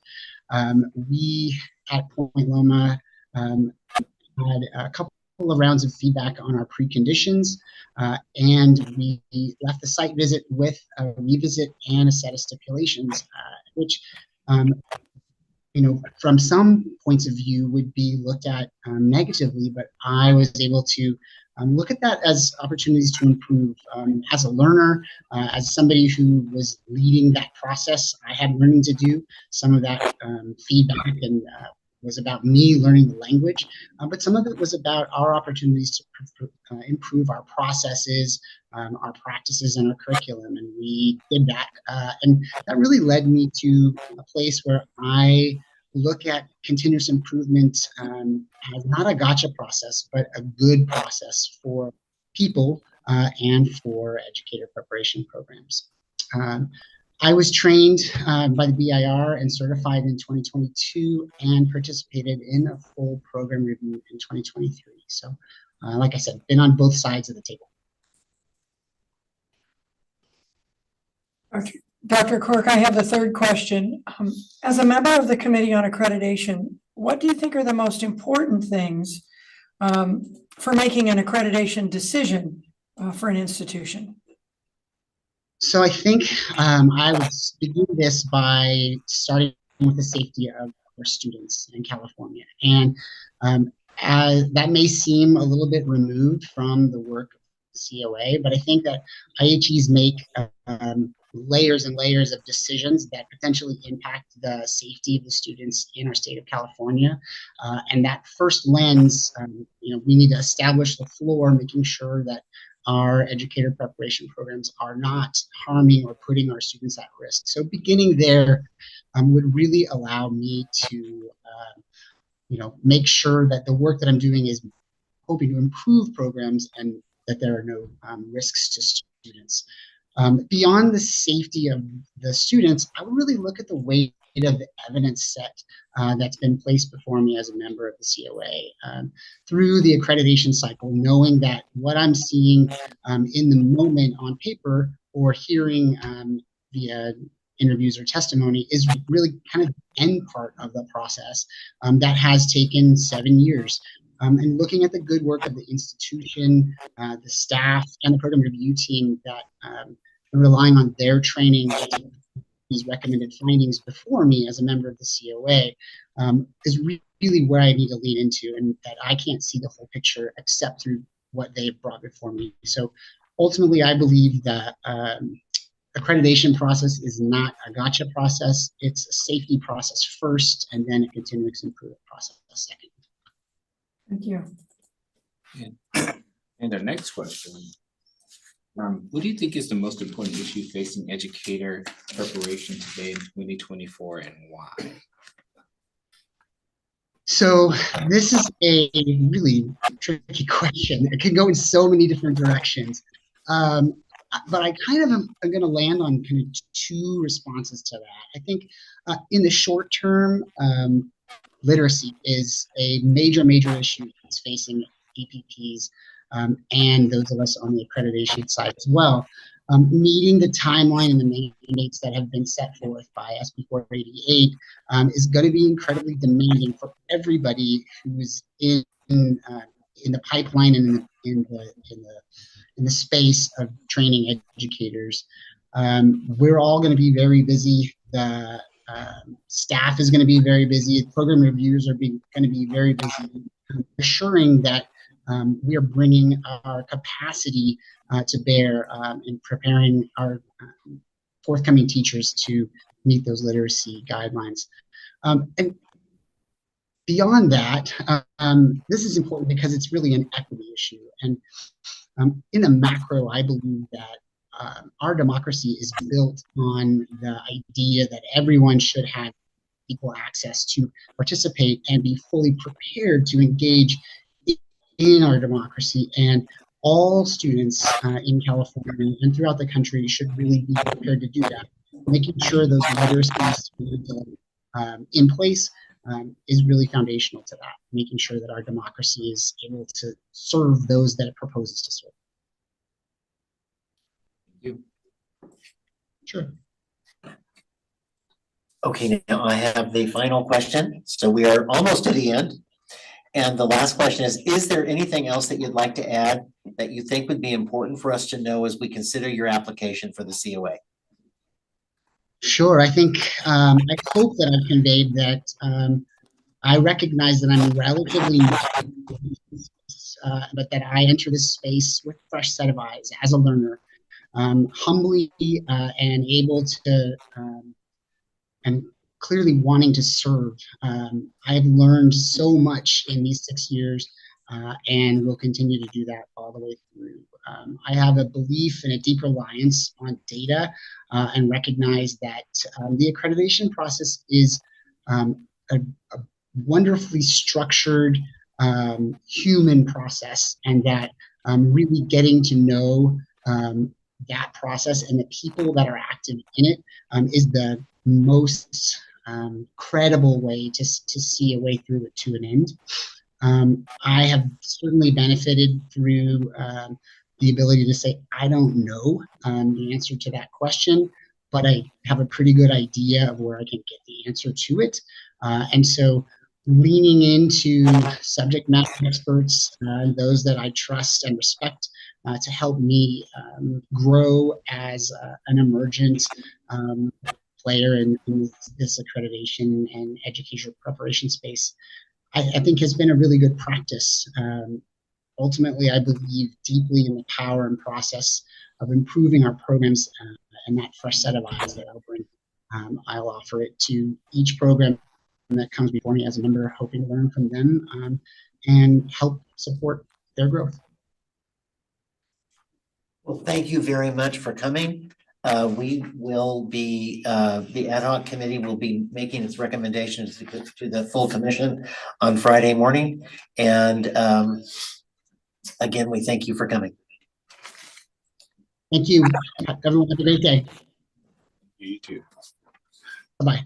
We at Point Loma had a couple of rounds of feedback on our preconditions, and we left the site visit with a revisit and a set of stipulations, which, you know, from some points of view would be looked at negatively, but I was able to look at that as opportunities to improve. As a learner, as somebody who was leading that process, I had learning to do. Some of that feedback and was about me learning the language, but some of it was about our opportunities to improve our processes, our practices, and our curriculum, and we did that. And that really led me to a place where I look at continuous improvement as not a gotcha process, but a good process for people and for educator preparation programs. I was trained by the BIR and certified in 2022 and participated in a full program review in 2023. So, like I said, been on both sides of the table. Dr. Cork, I have the third question. As a member of the Committee on Accreditation, what do you think are the most important things for making an accreditation decision for an institution? So I think I would begin this by starting with the safety of our students in California. And that may seem a little bit removed from the work of the COA, but I think that IHEs make layers and layers of decisions that potentially impact the safety of the students in our state of California. And that first lens, you know, we need to establish the floor, making sure that our educator preparation programs are not harming or putting our students at risk. So beginning there would really allow me to, you know, make sure that the work that I'm doing is hoping to improve programs and that there are no risks to students. Beyond the safety of the students, I would really look at the weight of the evidence set that's been placed before me as a member of the COA through the accreditation cycle, knowing that what I'm seeing in the moment on paper or hearing via interviews or testimony is really kind of the end part of the process that has taken 7 years. And looking at the good work of the institution, the staff, and the program review team that relying on their training to these recommended findings before me as a member of the COA is really where I need to lean into, and that I can't see the whole picture except through what they've brought before me. So ultimately, I believe that accreditation process is not a gotcha process. It's a safety process first, and then a continuous improvement process second. Thank you. And our next question, what do you think is the most important issue facing educator preparation today in 2024, and why? So this is a really tricky question. It can go in so many different directions. But I kind of am going to land on kind of two responses to that. I think in the short term, literacy is a major issue that's facing APPs and those of us on the accreditation side as well. Meeting the timeline and the mandates that have been set forth by SB 488 is going to be incredibly demanding for everybody who's in the pipeline and in the space of training educators. We're all going to be very busy. The staff is going to be very busy. Program reviewers are going to be very busy, assuring that we are bringing our capacity to bear in preparing our forthcoming teachers to meet those literacy guidelines. And beyond that, this is important because it's really an equity issue. And in the macro, I believe that our democracy is built on the idea that everyone should have equal access to participate and be fully prepared to engage in our democracy. And all students in California and throughout the country should really be prepared to do that. Making sure those literacy are in place is really foundational to that. Making sure that our democracy is able to serve those that it proposes to serve. Thank you. Sure. Okay, now I have the final question. So we are almost to the end. And the last question is there anything else that you'd like to add that you think would be important for us to know as we consider your application for the COA? Sure. I think, I hope that I've conveyed that I recognize that I'm relatively new, but that I enter this space with a fresh set of eyes as a learner, humbly and able to, and clearly wanting to serve. I have learned so much in these 6 years and will continue to do that all the way through. I have a belief and a deep reliance on data and recognize that the accreditation process is a wonderfully structured human process, and that really getting to know that process and the people that are active in it is the most credible way to see a way through it to an end. I have certainly benefited through the ability to say, I don't know the answer to that question, but I have a pretty good idea of where I can get the answer to it. And so leaning into subject matter experts, those that I trust and respect to help me grow as an emergent player in this accreditation and education preparation space, I think has been a really good practice. Ultimately, I believe deeply in the power and process of improving our programs and that fresh set of eyes that I'll bring. I'll offer it to each program that comes before me as a member, hoping to learn from them and help support their growth. Well, thank you very much for coming. We will be, the ad hoc committee will be making its recommendations to the full commission on Friday morning. And again, we thank you for coming. Thank you. Everyone have a great day. You too. Bye-bye.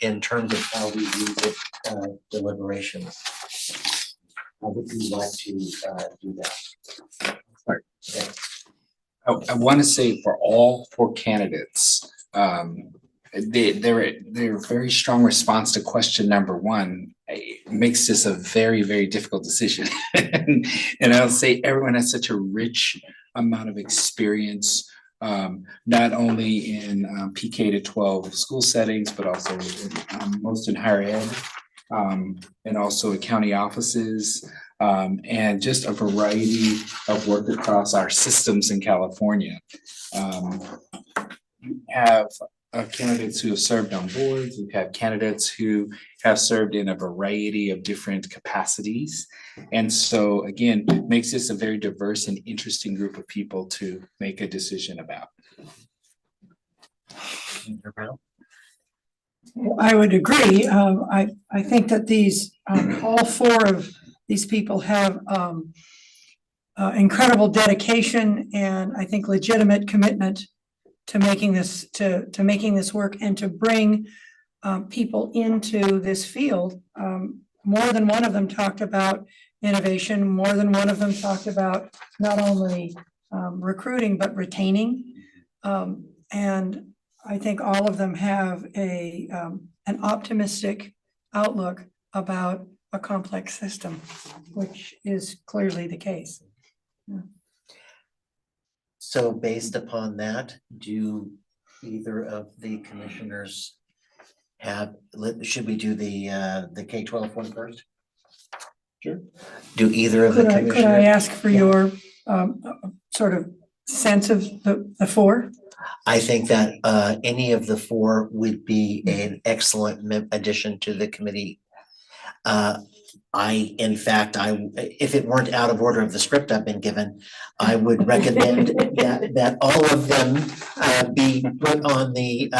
In terms of how we use it, deliberations. How would you like to do that? Right. Okay. I want to say for all 4 candidates, their very strong response to question number 1 makes this a very, very difficult decision. And I'll say everyone has such a rich amount of experience not only in PK to 12 school settings, but also most in higher ed, and also in county offices, and just a variety of work across our systems in California. We have candidates who have served on boards. We have candidates who have served in a variety of different capacities. And so again, makes this a very diverse and interesting group of people to make a decision about. I would agree. I think that these, all four of these people have incredible dedication and I think legitimate commitment to making this, to making this work and to bring people into this field. More than one of them talked about innovation. More than one of them talked about not only recruiting, but retaining. And I think all of them have an optimistic outlook about a complex system, which is clearly the case. Yeah. So based upon that, do either of the commissioners have, should we do the K-12 one first? Sure. Do either of the Could I commissioners? ask for your sort of sense of the four? I think that any of the four would be an excellent addition to the committee. In fact, if it weren't out of order of the script I've been given, I would recommend that all of them be put on the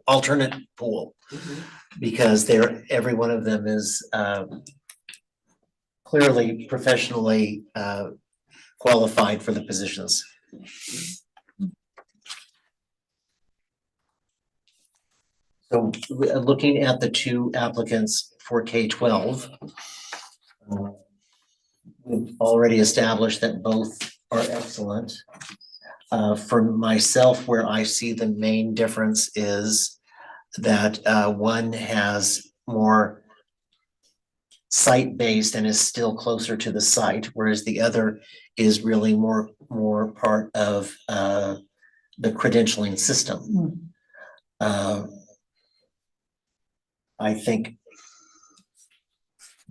alternate pool, because every one of them is clearly professionally qualified for the positions. So looking at the two applicants for K-12, we've already established that both are excellent. For myself, where I see the main difference is that one has more site-based and is still closer to the site, whereas the other is really more part of the credentialing system. I think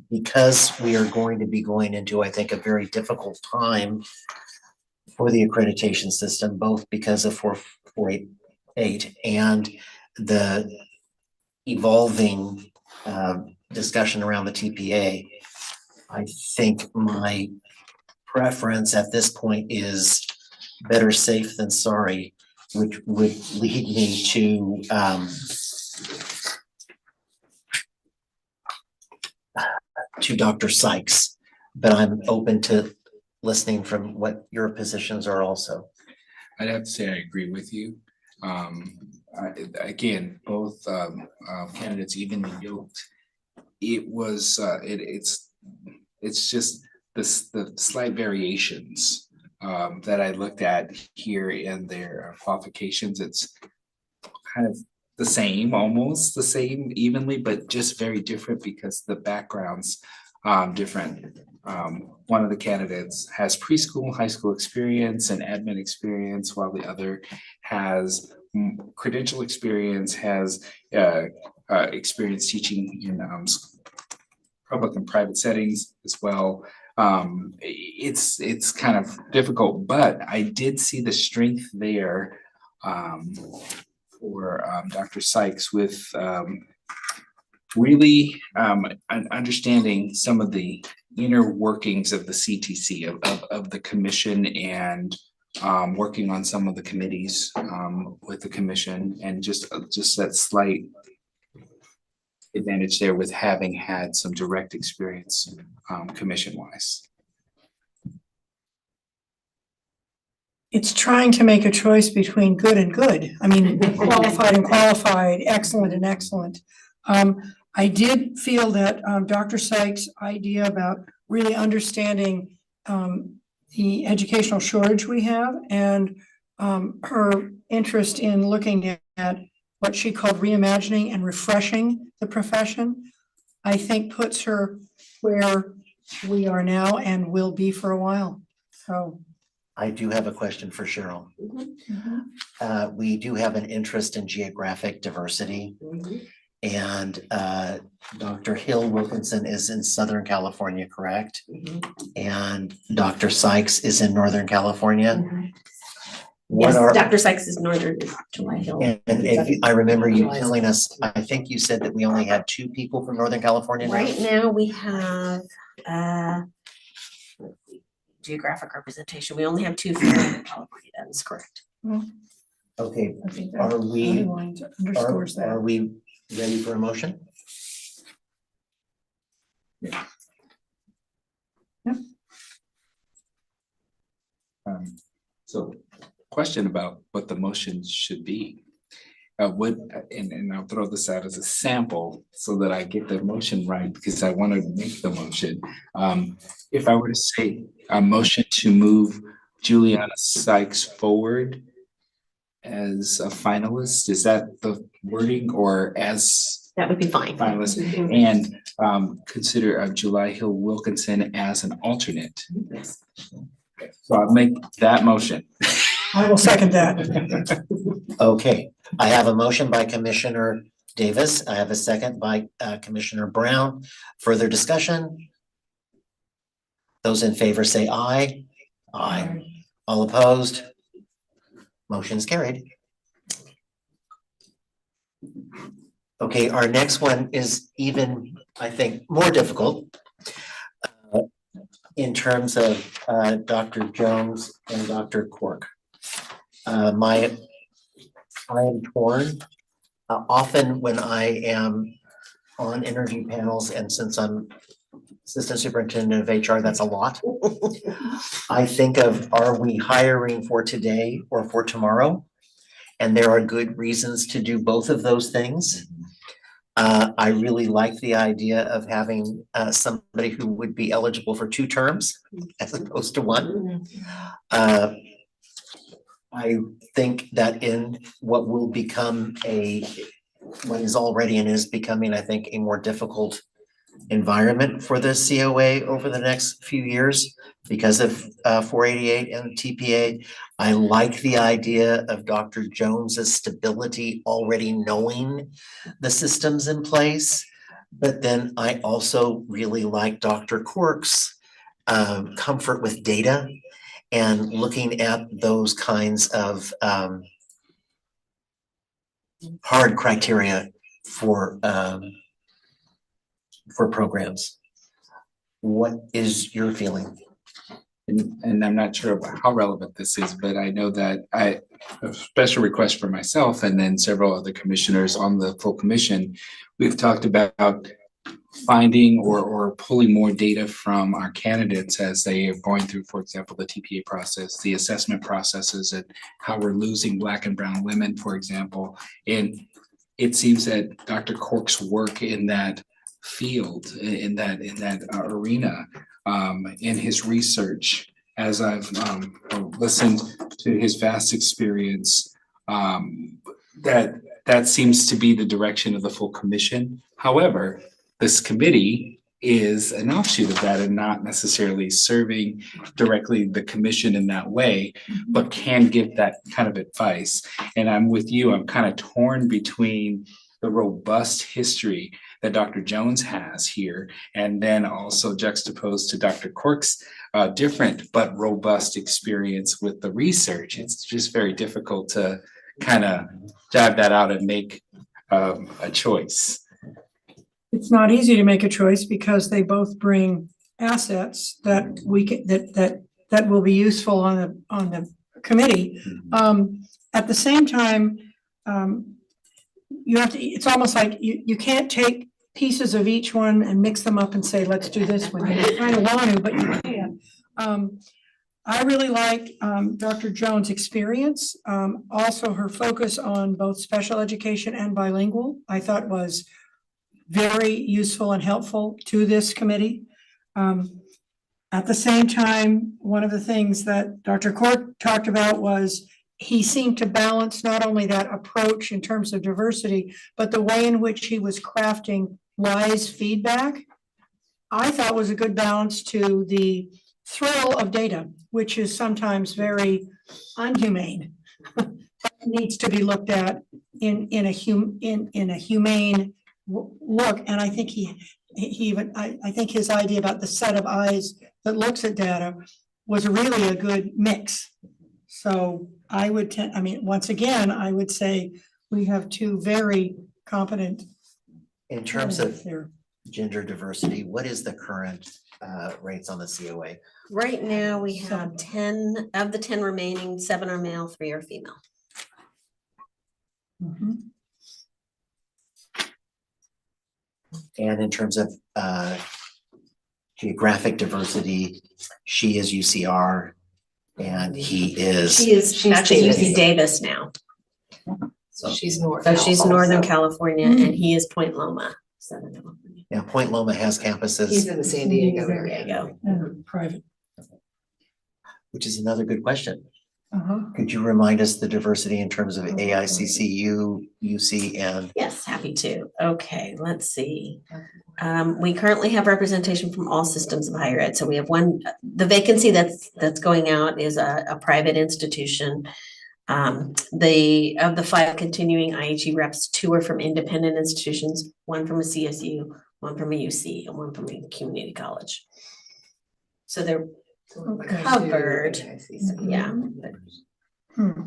because we are going to be going into, I think, a very difficult time for the accreditation system, both because of 448 and the evolving discussion around the TPA, I think my preference at this point is better safe than sorry, which would lead me to Dr. Sykes, but I'm open to listening from what your positions are also. I'd have to say I agree with you. Again, both candidates evenly yoked. It was it's just the slight variations that I looked at here in their qualifications. It's kind of the same, almost the same evenly, but just very different because the backgrounds different. One of the candidates has preschool, high school experience and admin experience, while the other has credential experience, has experience teaching in public and private settings as well. It's kind of difficult, but I did see the strength there for Dr. Sykes with really understanding some of the inner workings of the CTC, of the commission, and working on some of the committees with the commission, and just that slight advantage there with having had some direct experience commission wise. It's trying to make a choice between good and good. I mean, qualified and qualified, excellent and excellent. I did feel that Dr. Sykes' idea about really understanding the educational shortage we have, and her interest in looking at what she called reimagining and refreshing the profession, I think puts her where we are now and will be for a while. So, I do have a question for Cheryl. Mhm. We do have an interest in geographic diversity. And Dr. Hill Wilkinson is in Southern California, correct? And Dr. Sykes is in Northern California. What Yes, are, Dr. Sykes is Northern July Hill. and if I remember you telling us, I think you said that we only had 2 people from Northern California now? Right now, we have geographic representation. We only have 2 from Northern California. That is correct. Okay, I think are that we, underlines, underscores are that. we ready for a motion? So question about what the motion should be. And I'll throw this out as a sample so that I get the motion right, because I want to make the motion. If I were to say a motion to move Juliana Sykes forward as a finalist, is that the wording, or as That would be fine. finalist? Mhm. And consider July Hill Wilkinson as an alternate. Yes. So I'll make that motion. I will second that. Okay, I have a motion by Commissioner Davis. I have a second by Commissioner Brown. Further discussion? Those in favor say aye. Aye. All opposed? Motion's carried. Okay, our next one is even, I think, more difficult in terms of Dr. Jones and Dr. Cork. I am torn. Often when I am on interview panels, and since I'm assistant superintendent of HR, that's a lot. I think of, are we hiring for today or for tomorrow? And there are good reasons to do both of those things. I really like the idea of having somebody who would be eligible for 2 terms as opposed to 1. I think that in what will become what is already and is becoming, I think, a more difficult environment for the COA over the next few years because of 488 and TPA. I like the idea of Dr. Jones's stability, already knowing the systems in place. But then I also really like Dr. Cork's comfort with data and looking at those kinds of hard criteria for programs. What is your feeling? And I'm not sure how relevant this is, but I know that a special request for myself and then several other commissioners on the full commission, we've talked about finding or pulling more data from our candidates as they are going through, for example, the TPA process, the assessment processes, and how we're losing Black and brown women, for example. And it seems that Dr. Cork's work in that field, in that arena, in his research, as I've listened to his vast experience, that seems to be the direction of the full commission. However, this committee is an offshoot of that and not necessarily serving directly the commission in that way, but can give that kind of advice. And I'm with you, I'm kind of torn between the robust history that Dr. Jones has here, and then also juxtaposed to Dr. Cork's different but robust experience with the research. It's just very difficult to kind of dive that out and make a choice. It's not easy to make a choice because they both bring assets that we can, that will be useful on the committee. At the same time, you have to, it's almost like you can't take pieces of each one and mix them up and say, let's do this one. You kind of want to, but you can't. I really liked Dr. Jones' experience. Also her focus on both special education and bilingual, I thought was very useful and helpful to this committee. At the same time, one of the things that Dr. Cork talked about was he seemed to balance not only that approach in terms of diversity, but the way in which he was crafting wise feedback, I thought was a good balance to the thrill of data, which is sometimes very unhumane. Needs to be looked at in a humane look, and I think he even, I think his idea about the set of eyes that looks at data was really a good mix. So I would once again, I would say we have two very competent. In terms of there. gender diversity, what is the current rates on the COA? Right now, we have 10 of the 10 remaining, 7 are male, 3 are female. Mhm. And in terms of geographic diversity, she is UCR and he is. She's actually UC Davis now. So she's north. So she's Northern California and Mm. he is Point Loma, Southern California. Now, Point Loma has campuses. He's in the San Diego There you area. go. Private. Which is another good question. Uh-huh. Could you remind us the diversity in terms of AICCU, UC, and Yes, happy to. Okay, let's see. We currently have representation from all systems of higher ed. So we have one, the vacancy that's going out is a private institution. Of the 5 continuing IHE reps, 2 are from independent institutions, 1 from a CSU, 1 from a UC, and 1 from a community college. So they're covered, yeah, but Hmm.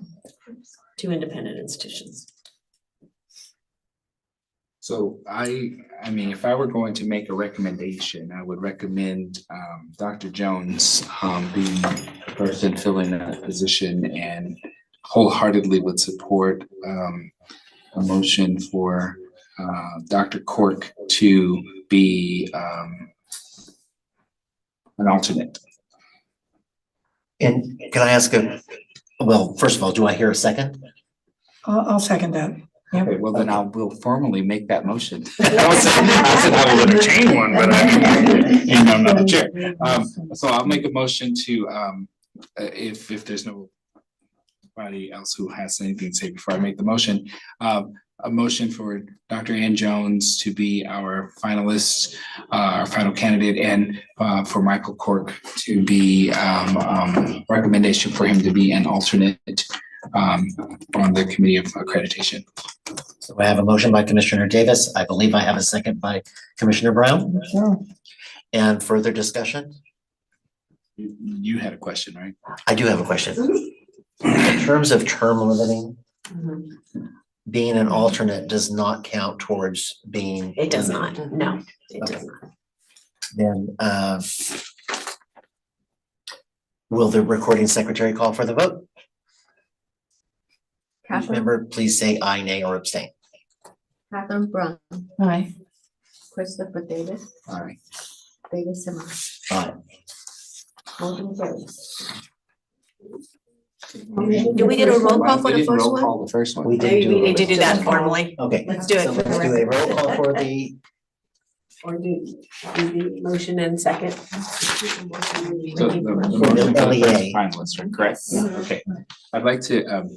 2 independent institutions. So I mean, if I were going to make a recommendation, I would recommend Dr. Jones be the person filling that position and wholeheartedly would support a motion for Dr. Cork to be an alternate. and can I ask well, first of all, do I hear a second? I'll second that. Yep. Okay, well, then we'll formally make that motion. I said I will entertain one, but I'm not the chair. So I'll make a motion to, if there's nobody else who has anything to say before I make the motion, a motion for Dr. Ann Jones to be our finalist, our final candidate, and for Michael Cork to be recommendation for him to be an alternate on the Committee of Accreditation. So I have a motion by Commissioner Davis. I believe I have a second by Commissioner Brown. Sure. And further discussion? You had a question, right? I do have a question. In terms of term limiting, being an alternate does not count towards being. It does not, no, it Okay. does not. Then will the recording secretary call for the vote? Each Catherine, member, please say aye, nay, or abstain. Catherine Brown, Aye. Christopher Davis, All right. David Simmons, Aye. motion carries. Do we get a roll call for We the didn't first roll one? call the first one. We did Maybe we do need to it. do that formally. Okay. Let's do it So for the let's do a record. roll call for the, Or do the motion and second. So the motion For the for the LEA. finalists, right? Correct. Okay. I'd like to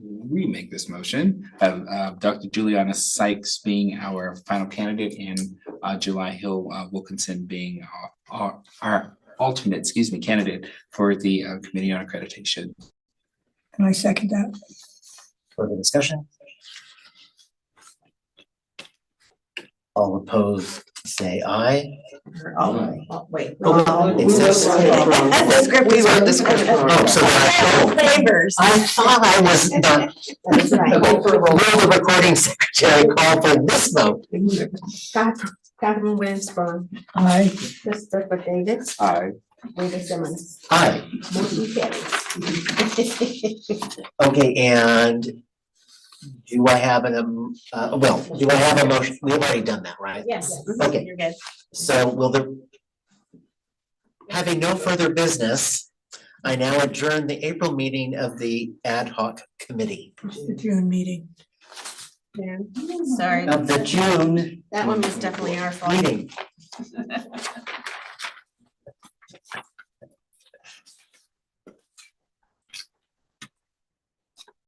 remake this motion of Dr. Juliana Sykes being our final candidate and July Hill Wilkinson being our alternate, candidate for the Committee on Accreditation. Can I second that? further discussion? All opposed, say aye. Wait. It says- The script is wrote the script. Oh, so that- Favors. I thought I was not. That's right. Will the recording secretary call for this vote? Catherine Winston, Aye. Christopher Davis, Aye. David Simmons, Aye. motion carries. Okay, and do I have do I have a motion? We've already done that, right? Yes. Okay. You're good. So having no further business, I now adjourn the April meeting of the ad hoc committee. The June meeting. Sorry, Of the June that one was definitely our fault. meeting.